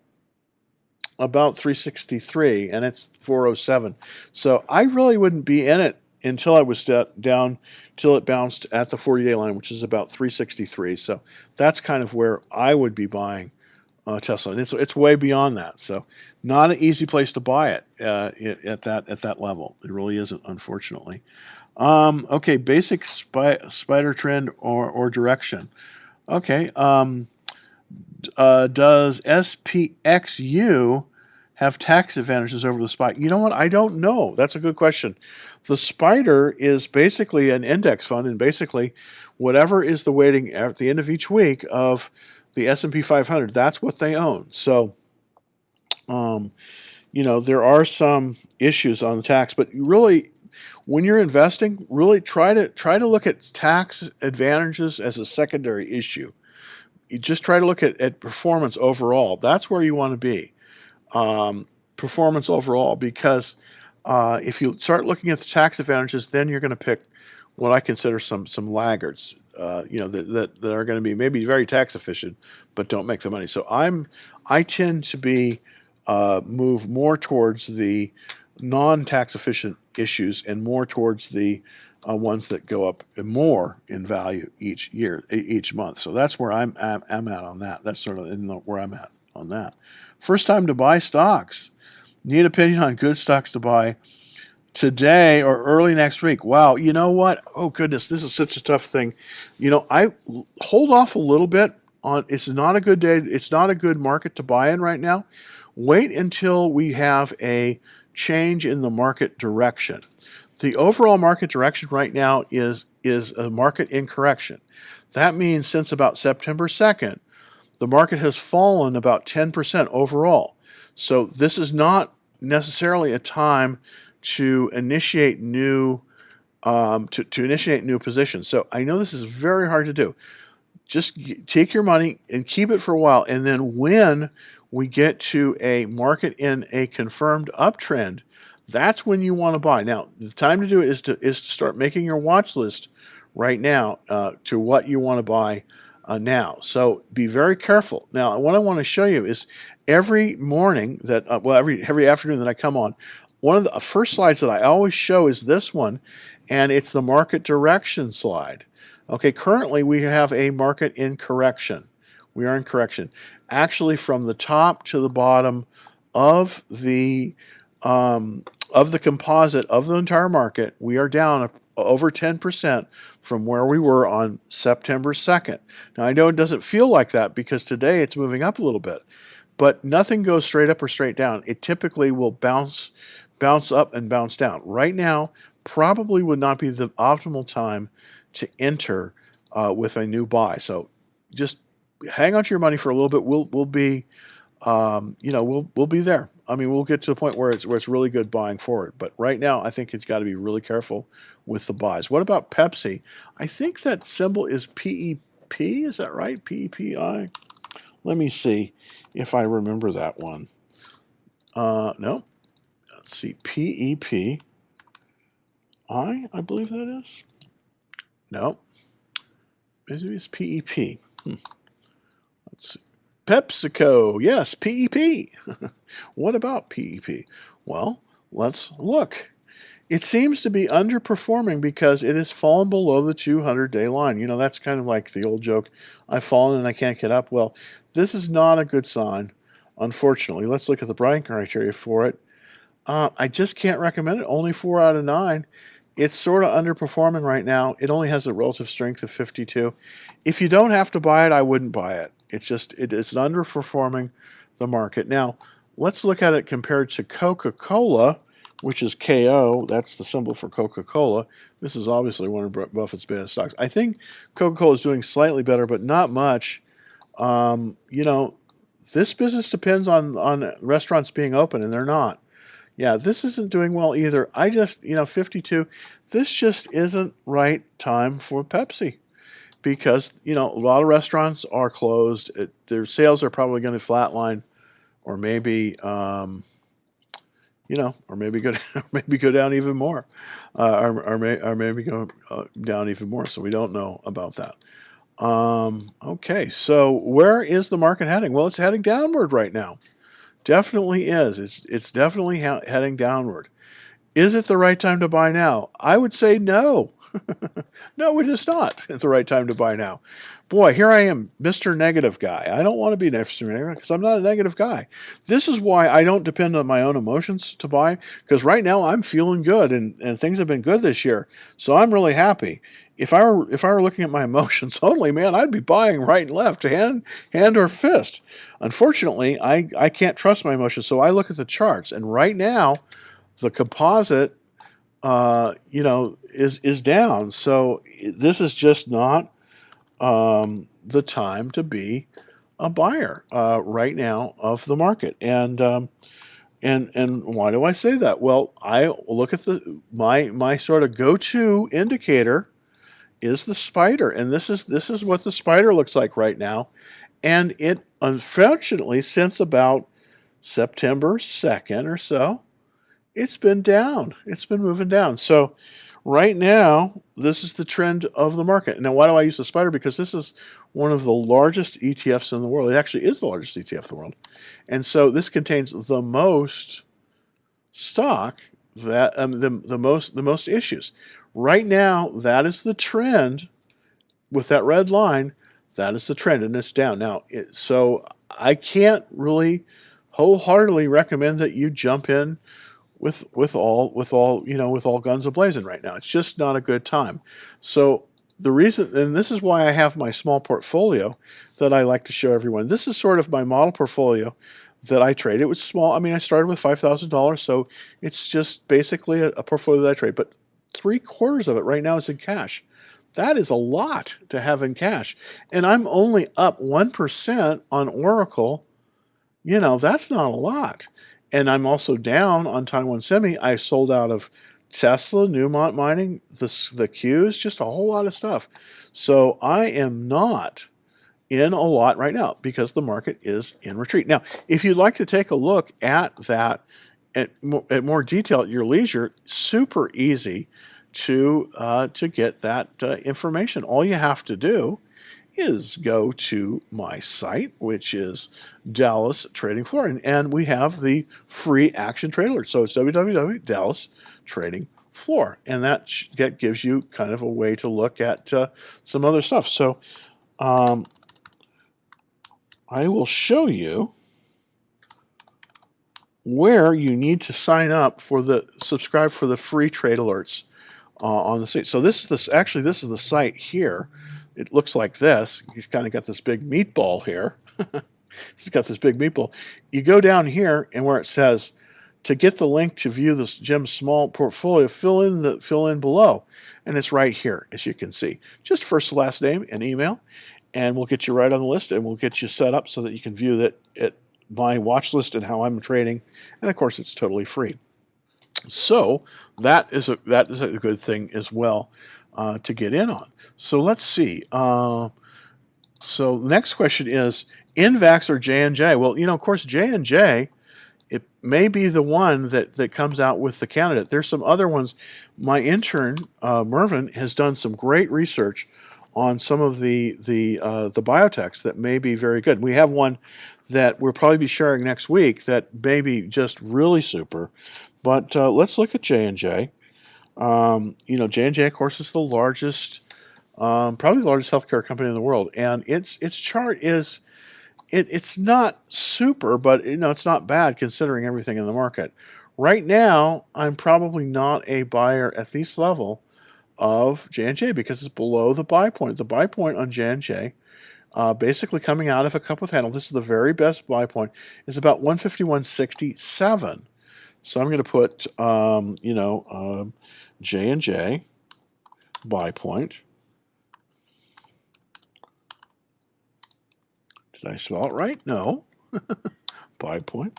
about 363, and it's 407. So I really wouldn't be in it until I was down till it bounced at the 40-day line, which is about 363. So that's kind of where I would be buying Tesla, and it's way beyond that. So not an easy place to buy it at that level. It really isn't, unfortunately. Okay, basic spider trend or direction. Okay. Does SPXU have tax advantages over the SPY? You know what? I don't know. That's a good question. The SPDR is basically an index fund, and basically whatever is the weighting at the end of each week of the S&P 500, that's what they own. So, there are some issues on the tax, but really, when you're investing, really try to look at tax advantages as a secondary issue. You just try to look at performance overall. That's where you want to be. Performance overall, because if you start looking at the tax advantages, then you're going to pick what I consider some laggards. That are going to be maybe very tax efficient, but don't make the money. So I tend to be move more towards the non-tax efficient issues and more towards the ones that go up more in value each month. So that's where I'm at on that. That's sort of where I'm at on that. First time to buy stocks. Need opinion on good stocks to buy today or early next week. Wow, you know what? Oh goodness, this is such a tough thing. I hold off a little bit on. It's not a good day. It's not a good market to buy in right now. Wait until we have a change in the market direction. The overall market direction right now is a market in correction. That means since about September 2nd, the market has fallen about 10% overall. So this is not necessarily a time to initiate new initiate new positions. So I know this is very hard to do. Just take your money and keep it for a while, and then when we get to a market in a confirmed uptrend, that's when you want to buy. Now, the time to do it is to start making your watch list right now to what you want to buy now. So be very careful. Now, what I want to show you is every morning that, every afternoon that I come on, one of the first slides that I always show is this one, and it's the market direction slide. Okay, currently we have a market in correction. We are in correction. Actually, from the top to the bottom of the composite of the entire market, we are down over 10% from where we were on September 2nd. Now, I know it doesn't feel like that because today it's moving up a little bit, but nothing goes straight up or straight down. It typically will bounce up and bounce down. Right now, probably would not be the optimal time to enter with a new buy. So just hang on to your money for a little bit. We'll be we'll be there. I mean, we'll get to the point where it's really good buying forward. But right now, I think it's got to be really careful with the buys. What about Pepsi? I think that symbol is PEP. Is that right? PEPI. Let me see if I remember that one. No. Let's see. PEP. I believe that is. No. Maybe it's PEP. Let's see. PepsiCo. Yes, PEP. What about PEP? Well, let's look. It seems to be underperforming because it has fallen below the 200-day line. That's kind of like the old joke, I've fallen and I can't get up. Well, this is not a good sign, unfortunately. Let's look at the Bryant criteria for it. I just can't recommend it. Only 4 out of 9. It's sort of underperforming right now. It only has a relative strength of 52. If you don't have to buy it, I wouldn't buy it. It's underperforming the market. Now, let's look at it compared to Coca-Cola, which is KO. That's the symbol for Coca-Cola. This is obviously one of Buffett's best stocks. I think Coca-Cola is doing slightly better, but not much. This business depends on restaurants being open, and they're not. Yeah, this isn't doing well either. 52, this just isn't right time for Pepsi because, a lot of restaurants are closed. Their sales are probably going to flatline or maybe, or maybe go maybe go down even more, or maybe go down even more. So we don't know about that. Okay, so where is the market heading? Well, it's heading downward right now. Definitely is. It's definitely heading downward. Is it the right time to buy now? I would say no. No, it is not the right time to buy now. Boy, here I am, Mr. Negative Guy. I don't want to be Mr. Negative because I'm not a negative guy. This is why I don't depend on my own emotions to buy, because right now I'm feeling good and things have been good this year. So I'm really happy. If I were looking at my emotions only, man, I'd be buying right and left, hand or fist. Unfortunately, I can't trust my emotions, so I look at the charts, and right now the composite is down. So this is just not the time to be a buyer right now of the market. And why do I say that? Well, I look at my sort of go-to indicator is the spider, and this is what the spider looks like right now. And it, unfortunately, since about September 2nd or so, it's been down. It's been moving down. So right now, this is the trend of the market. Now, why do I use the spider? Because this is one of the largest ETFs in the world. It actually is the largest ETF in the world. And so this contains the most stock that the most issues. Right now, that is the trend with that red line. That is the trend, and it's down. Now, so I can't really wholeheartedly recommend that you jump in with all guns ablazing right now. It's just not a good time. So the reason, and this is why I have my small portfolio that I like to show everyone. This is sort of my model portfolio that I trade. It was small. I mean, I started with $5,000, so it's just basically a portfolio that I trade. But 3/4 of it right now is in cash. That is a lot to have in cash, and I'm only up 1% on Oracle. That's not a lot. And I'm also down on Taiwan Semi. I sold out of Tesla, Newmont Mining, the Qs, just a whole lot of stuff. So I am not in a lot right now because the market is in retreat. Now, if you'd like to take a look at that at more detail at your leisure, super easy to get that information. All you have to do is go to my site, which is Dallas Trading Floor, and we have the free action trade alert. So it's www.dallas Trading Floor, and that gives you kind of a way to look at some other stuff. So um, I will show you where you need to subscribe for the free trade alerts on the site. So this is the site here. It looks like this. He's kind of got this big meatball here. He's got this big meatball. You go down here, and where it says to get the link to view this Jim's small portfolio, fill in below, and it's right here, as you can see. Just first, last name, and email, and we'll get you right on the list, and we'll get you set up so that you can view my watch list and how I'm trading. And of course, it's totally free. So that is a good thing as well to get in on. So let's see. So next question is Invax or J&J? Well, of course, J&J, it may be the one that comes out with the candidate. There's some other ones. My intern, Mervin, has done some great research on some of the biotechs that may be very good. We have one that we'll probably be sharing next week that may be just really super. But let's look at J&J. J&J, of course, is the largest, probably the largest healthcare company in the world, and its chart is it's not super, but it's not bad considering everything in the market. Right now, I'm probably not a buyer at this level of J&J because it's below the buy point. The buy point on J&J, basically coming out of a cup with handle, this is the very best buy point, is about 151.67. So I'm going to put, J&J buy point. Did I spell it right? No. Buy point.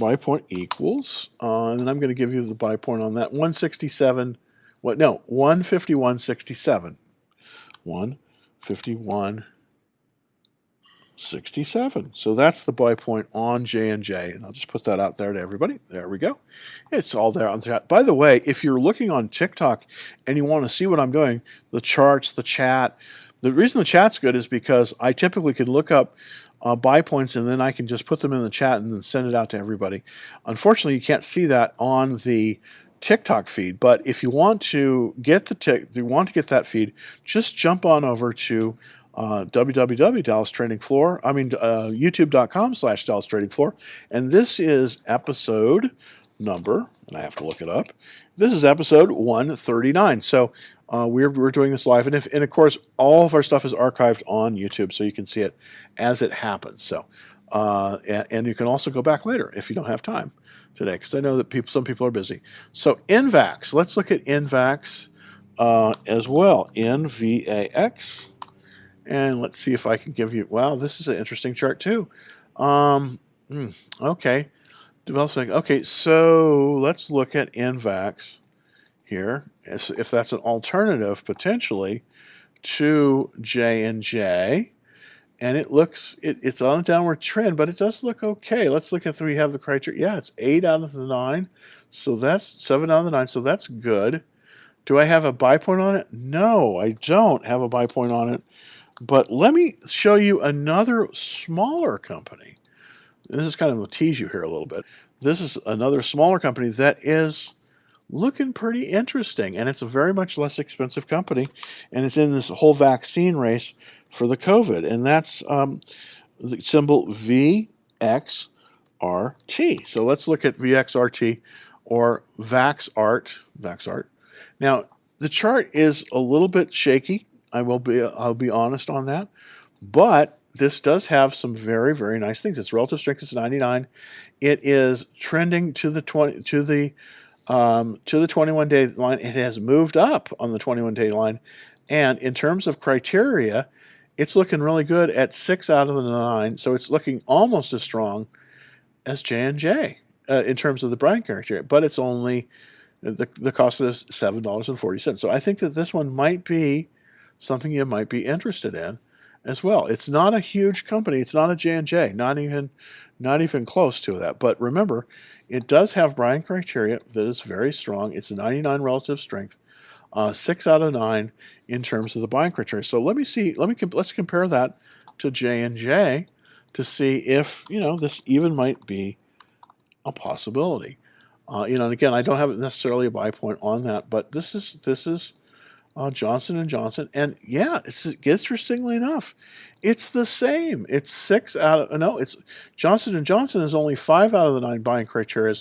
Buy point equals, and I'm going to give you the buy point on that, 167. What? No, 151.67. 151.67. So that's the buy point on J&J, and I'll just put that out there to everybody. There we go. It's all there on the chat. By the way, if you're looking on TikTok and you want to see what I'm doing, the charts, the chat, The reason the chat's good is because I typically can look up buy points and then I can just put them in the chat and then send it out to everybody. Unfortunately, you can't see that on the TikTok feed, but if you want to get that feed, just jump on over to www.Dallas Trading Floor. YouTube.com/Dallas Trading Floor, and this is episode number, and I have to look it up. This is episode 139. So we're doing this live, and of course all of our stuff is archived on YouTube, so you can see it as it happens. So and you can also go back later if you don't have time today, because I know that some people are busy. So NVAX, let's look at NVAX as well. NVAX, and let's see if I can give you. Wow, this is an interesting chart too. Okay. Okay, so let's look at NVAX here, if that's an alternative potentially to J&J, and it's on a downward trend, but it does look okay. Let's look at we have the criteria. Yeah, it's 8 out of the 9, so that's 7 out of the 9, so that's good. Do I have a buy point on it? No, I don't have a buy point on it, but let me show you another smaller company. This is kind of a tease you here a little bit. This is another smaller company that is looking pretty interesting, and it's a very much less expensive company, and it's in this whole vaccine race for the COVID, and that's the symbol VXRT. So let's look at VXRT or VaxArt. Now, the chart is a little bit shaky. I'll be honest on that, but this does have some very, very nice things. Its relative strength is 99. It is trending to the 21-day line. It has moved up on the 21-day line, and in terms of criteria, it's looking really good at 6 out of the 9. So it's looking almost as strong as J&J in terms of the Bryant criteria, but it's only the cost of this $7.40. So I think that this one might be something you might be interested in as well. It's not a huge company. It's not a J&J, not even close to that. But remember, it does have Bryant criteria that is very strong. It's a 99 relative strength, 6 out of 9 in terms of the Bryant criteria. So let's compare that to J&J to see if this even might be a possibility. And again, I don't have necessarily a buy point on that, but this is Johnson & Johnson, and yeah, interestingly enough, it's the same. It's 6 out of, no, it's Johnson & Johnson is only 5 out of the 9 buying criteria,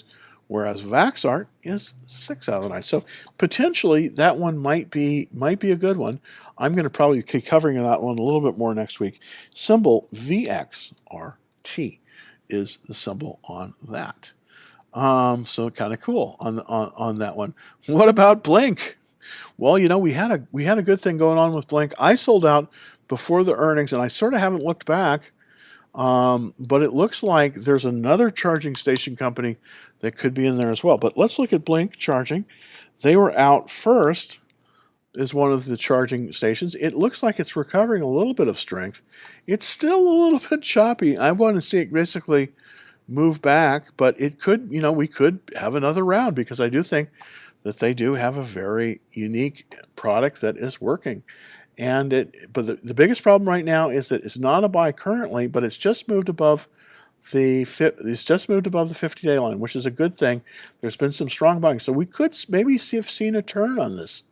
whereas VaxArt is 6 out of the 9. So potentially that one might be a good one. I'm going to probably keep covering that one a little bit more next week. Symbol VXRT is the symbol on that. So kind of cool on that one. What about Blink? Well, we had a good thing going on with Blink. I sold out before the earnings, and I sort of haven't looked back, but it looks like there's another charging station company that could be in there as well. But let's look at Blink Charging. They were out first as one of the charging stations. It looks like it's recovering a little bit of strength. It's still a little bit choppy. I want to see it basically move back, but it could, we could have another round, because I do think that they do have a very unique product that is working. But the biggest problem right now is that it's not a buy currently, but it's just moved above the 50-day line, which is a good thing. There's been some strong buying, so we could maybe have seen a turn on this.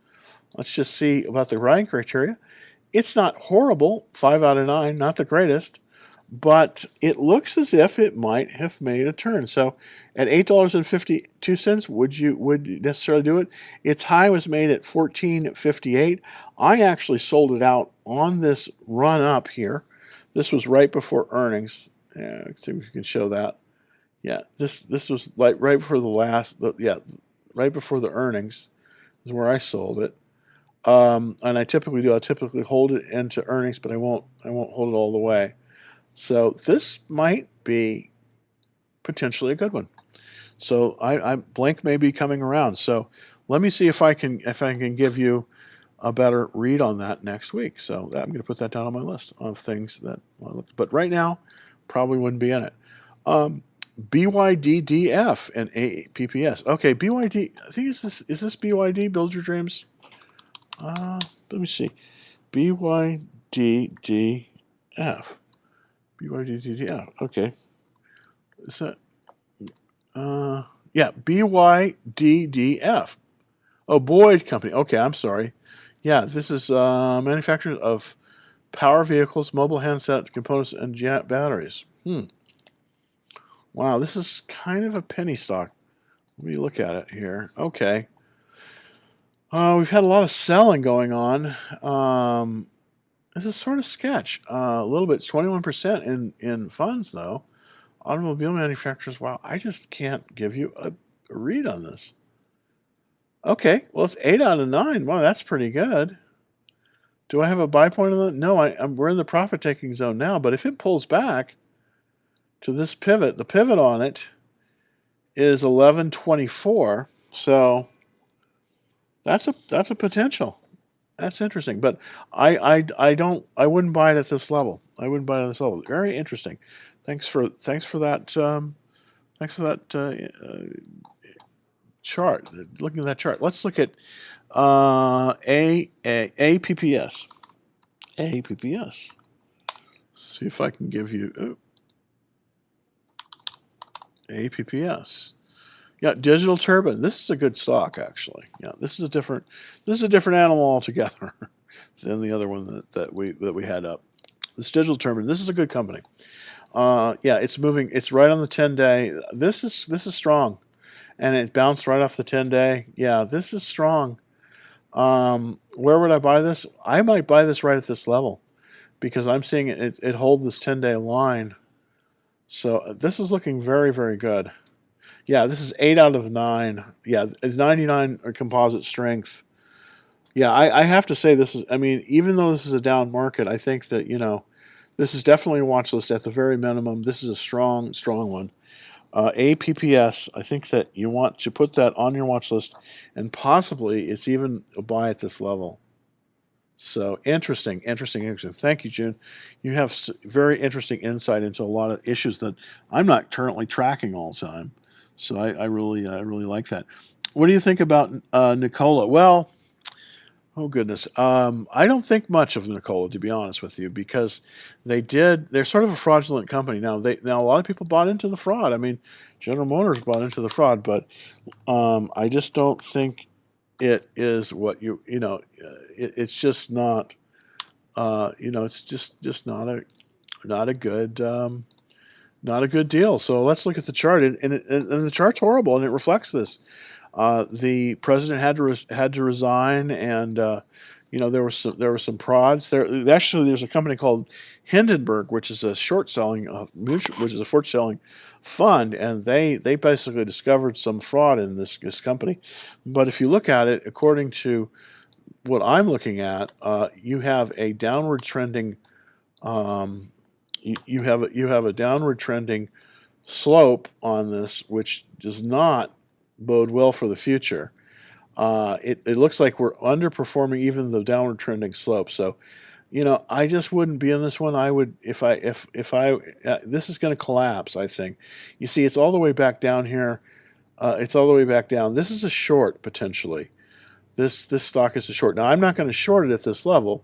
Let's just see about the buying criteria. It's not horrible, 5 out of 9, not the greatest, but it looks as if it might have made a turn. So at $8.52, would you necessarily do it? Its high was made at $14.58. I actually sold it out on this run up here. This was right before earnings. Yeah, let's see if we can show that. Yeah, this was like right before right before the earnings is where I sold it. And I typically hold it into earnings, but I won't hold it all the way. So this might be potentially a good one. So Blink may be coming around. So let me see if I can give you a better read on that next week. So I'm going to put that down on my list of things that. But right now, probably wouldn't be in it. BYDDF and APPS. Okay, BYD. I think is this BYD? Build Your Dreams. Let me see. BYD. BYDDF. BYDDF. Okay. Is that? Yeah, BYDDF. Oh, Boyd Company. Okay, I'm sorry. Yeah, this is manufacturers of power vehicles, mobile handset components, and jet batteries. Wow, this is kind of a penny stock. Let me look at it here. Okay. We've had a lot of selling going on. This is sort of sketch. A little bit. It's 21% in funds, though. Automobile manufacturers. Wow, I just can't give you a read on this. Okay, well, it's 8 out of 9. Wow, that's pretty good. Do I have a buy point on it? No, we're in the profit-taking zone now, but if it pulls back to this pivot, the pivot on it is 1124. So that's a potential. That's interesting, but I wouldn't buy it at this level. I wouldn't buy it at this level. Very interesting. Thanks for that. Thanks for that chart. Looking at that chart, let's look at APPS. APPS. See if I can give you APPS. Yeah, Digital Turbine. This is a good stock, actually. Yeah, this is a different animal altogether than the other one that we had up. This Digital Turbine. This is a good company. Yeah, it's moving. It's right on the 10-day. This is strong, and it bounced right off the 10-day. Yeah, this is strong. Where would I buy this? I might buy this right at this level because I'm seeing it hold this 10-day line. So this is looking very, very good. Yeah, this is 8 out of 9. Yeah, it's 99 composite strength. Yeah, I have to say this is, I mean, even though this is a down market, I think that, this is definitely a watch list at the very minimum. This is a strong, strong one. APPS, I think that you want to put that on your watch list, and possibly it's even a buy at this level. So interesting. Thank you, June. You have very interesting insight into a lot of issues that I'm not currently tracking all the time. So I really like that. What do you think about Nikola? Well, oh goodness, I don't think much of Nikola, to be honest with you, because they're sort of a fraudulent company now. Now a lot of people bought into the fraud. I mean, General Motors bought into the fraud, but I just don't think it is what it's just not. It's just not a good deal. So let's look at the chart, and the chart's horrible, and it reflects this. The president had to resign, and there were some prods there. Actually, there's a company called Hindenburg, which is a short selling fund, and they basically discovered some fraud in this company. But if you look at it, according to what I'm looking at, you have a downward trending. You have a downward trending slope on this, which does not bode well for the future. It looks like we're underperforming even the downward trending slope. So, I just wouldn't be in this one. I would if I this is going to collapse. I think. You see, it's all the way back down here. It's all the way back down. This is a short potentially. This stock is a short. Now I'm not going to short it at this level,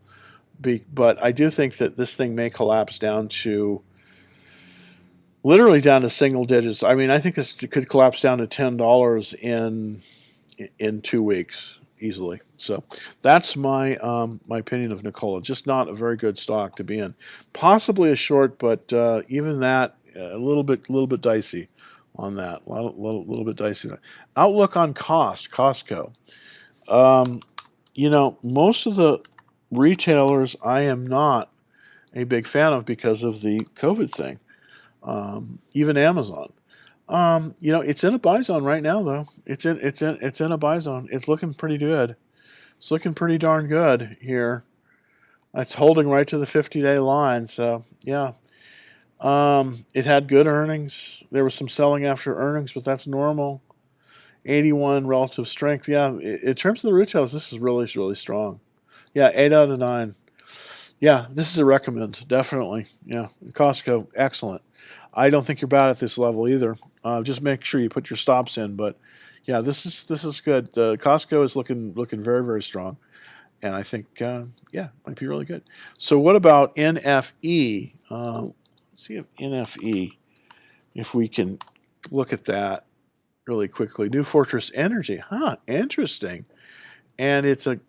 but I do think that this thing may collapse down to literally down to single digits. I mean, I think this could collapse down to $10 in 2 weeks easily. So that's my my opinion of Nikola. Just not a very good stock to be in. Possibly a short, but even that a little bit dicey on that. A little bit dicey. Outlook on Costco. Most of the retailers I am not a big fan of because of the COVID thing. Even Amazon. It's in a buy zone right now, though. It's in a buy zone. It's looking pretty good. It's looking pretty darn good here. It's holding right to the 50-day line. So yeah, it had good earnings. There was some selling after earnings, but that's normal. 81 relative strength. Yeah, in terms of the retailers, this is really strong. Yeah, 8 out of 9. Yeah, this is a recommend, definitely. Yeah, Costco, excellent. I don't think you're bad at this level either. Just make sure you put your stops in. But yeah, this is good. Costco is looking very strong. and I think, yeah, might be really good. So what about NFE? Let's see if NFE, if we can look at that really quickly. New Fortress Energy, huh? Interesting. And it's a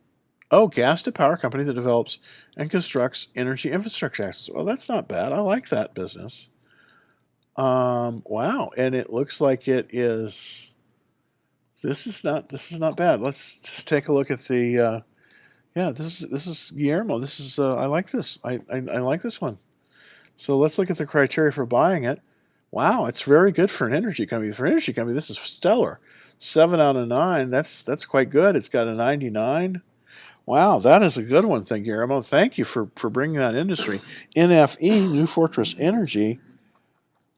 gas to power company that develops and constructs energy infrastructure assets. Well, that's not bad. I like that business. Wow, and it looks like it is. This is not bad. Let's just take a look at the. Yeah, this is Guillermo. This is I like this. I like this one. So let's look at the criteria for buying it. Wow, it's very good for an energy company. For an energy company, this is stellar. 7 out of 9. That's quite good. It's got a 99. Wow, that is a good one. Thank you, Guillermo. Thank you for bringing that industry. NFE, New Fortress Energy.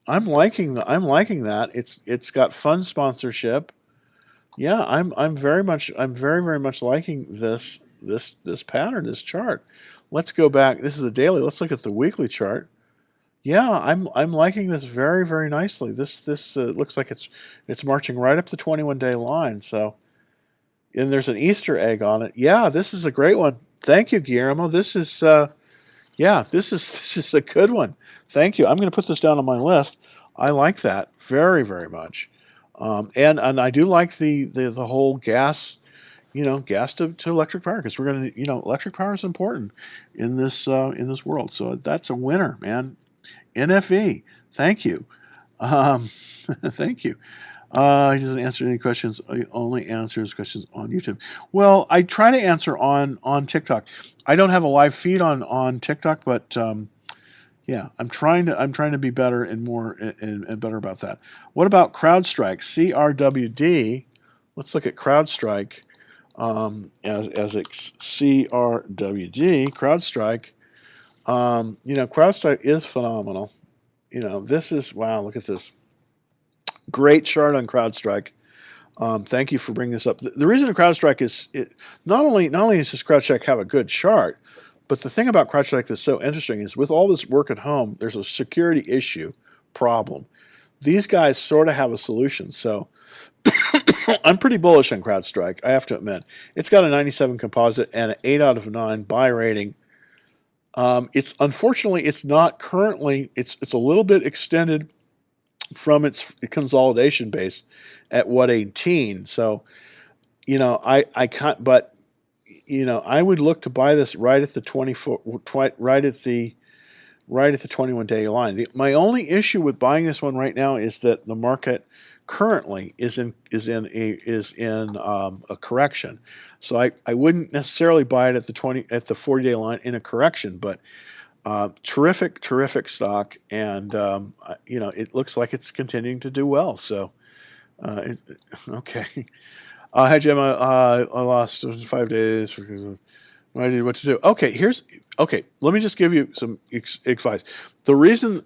I'm liking that. It's got fun sponsorship. Yeah, I'm very much liking this pattern, this chart. Let's go back. This is the daily. Let's look at the weekly chart. Yeah, I'm liking this very nicely. This looks like it's marching right up the 21-day line. So, and there's an Easter egg on it. Yeah, this is a great one. Thank you, Guillermo. This is yeah, this is a good one. Thank you. I'm going to put this down on my list. I like that very much. And I do like the whole gas, gas to electric power, because we're going to, electric power is important in this world. So that's a winner, man. NFE. Thank you. Um, thank you. He doesn't answer any questions. He only answers questions on YouTube. Well, I try to answer on TikTok. I don't have a live feed on TikTok, but yeah, I'm trying to be better and more and better about that. What about CrowdStrike? CRWD. Let's look at CrowdStrike as it's CRWD. CrowdStrike. CrowdStrike is phenomenal. This is wow. Look at this. Great chart on CrowdStrike. Thank you for bringing this up. The reason CrowdStrike is not only does this CrowdStrike have a good chart, but the thing about CrowdStrike that's so interesting is with all this work at home, there's a security issue problem. These guys sort of have a solution. So I'm pretty bullish on CrowdStrike, I have to admit. It's got a 97 composite and an 8 out of 9 buy rating. It's unfortunately it's not currently it's a little bit extended from its consolidation base at what 18. So, I can't, but I would look to buy this right at the 24, right at the 21-day line. My only issue with buying this one right now is that the market currently is in a correction. So I wouldn't necessarily buy it at the 40-day line in a correction, but terrific stock, and it looks like it's continuing to do well. So, okay. Hi Jim, I lost 5 days because I did what to do. Okay. Let me just give you some advice. The reason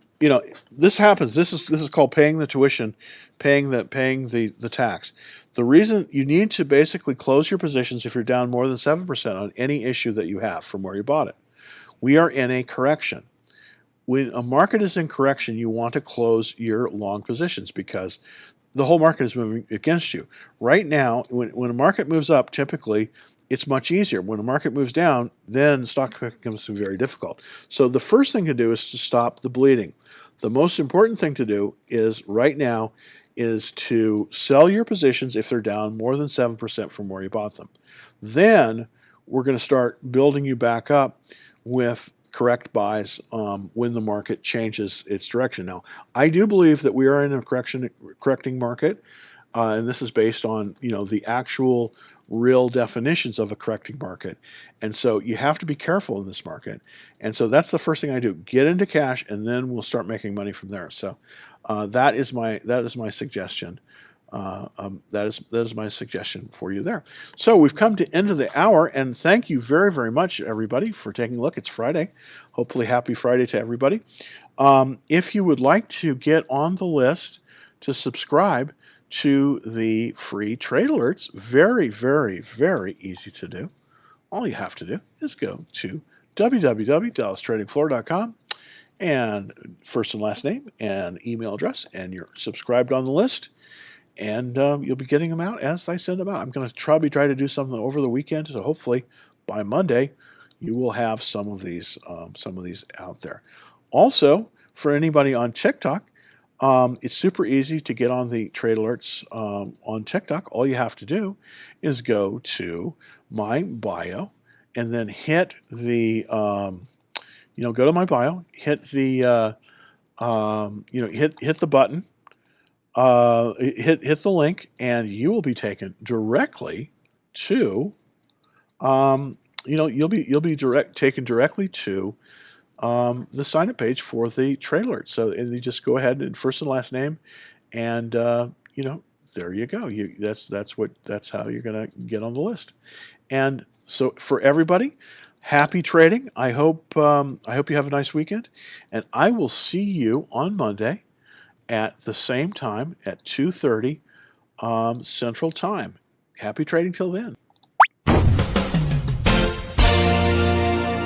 this happens, this is called paying the tuition, paying the tax. The reason you need to basically close your positions if you're down more than 7% on any issue that you have from where you bought it. We are in a correction. When a market is in correction, you want to close your long positions because the whole market is moving against you. Right now, when a market moves up, typically it's much easier. When a market moves down, then stock becomes very difficult. So the first thing to do is to stop the bleeding. The most important thing to do is right now is to sell your positions if they're down more than 7% from where you bought them. Then we're going to start building you back up with correct buys when the market changes its direction. Now, I do believe that we are in a correcting market, and this is based on the actual real definitions of a correcting market. And so you have to be careful in this market. And so that's the first thing I do: get into cash, and then we'll start making money from there. So that is my suggestion. That is my suggestion for you there. So we've come to the end of the hour, and thank you very much, everybody, for taking a look. It's Friday. Hopefully, happy Friday to everybody. If you would like to get on the list to subscribe to the free trade alerts, very easy to do. All you have to do is go to www.dallastradingfloor.com and first and last name and email address, and you're subscribed on the list. And you'll be getting them out as I send them out. I'm going to try to do something over the weekend to hopefully by Monday, you will have some of these out there. Also, for anybody on TikTok, it's super easy to get on the trade alerts on TikTok. All you have to do is go to my bio and then hit the go to my bio, hit the hit the button, hit the link, and you will be taken directly to you'll be taken directly to the sign up page for the trade alert. So and you just go ahead and first and last name, and there you go. That's how you're gonna get on the list. And so for everybody, happy trading. I hope you have a nice weekend, and I will see you on Monday at the same time at 2:30 Central Time. Happy trading till then.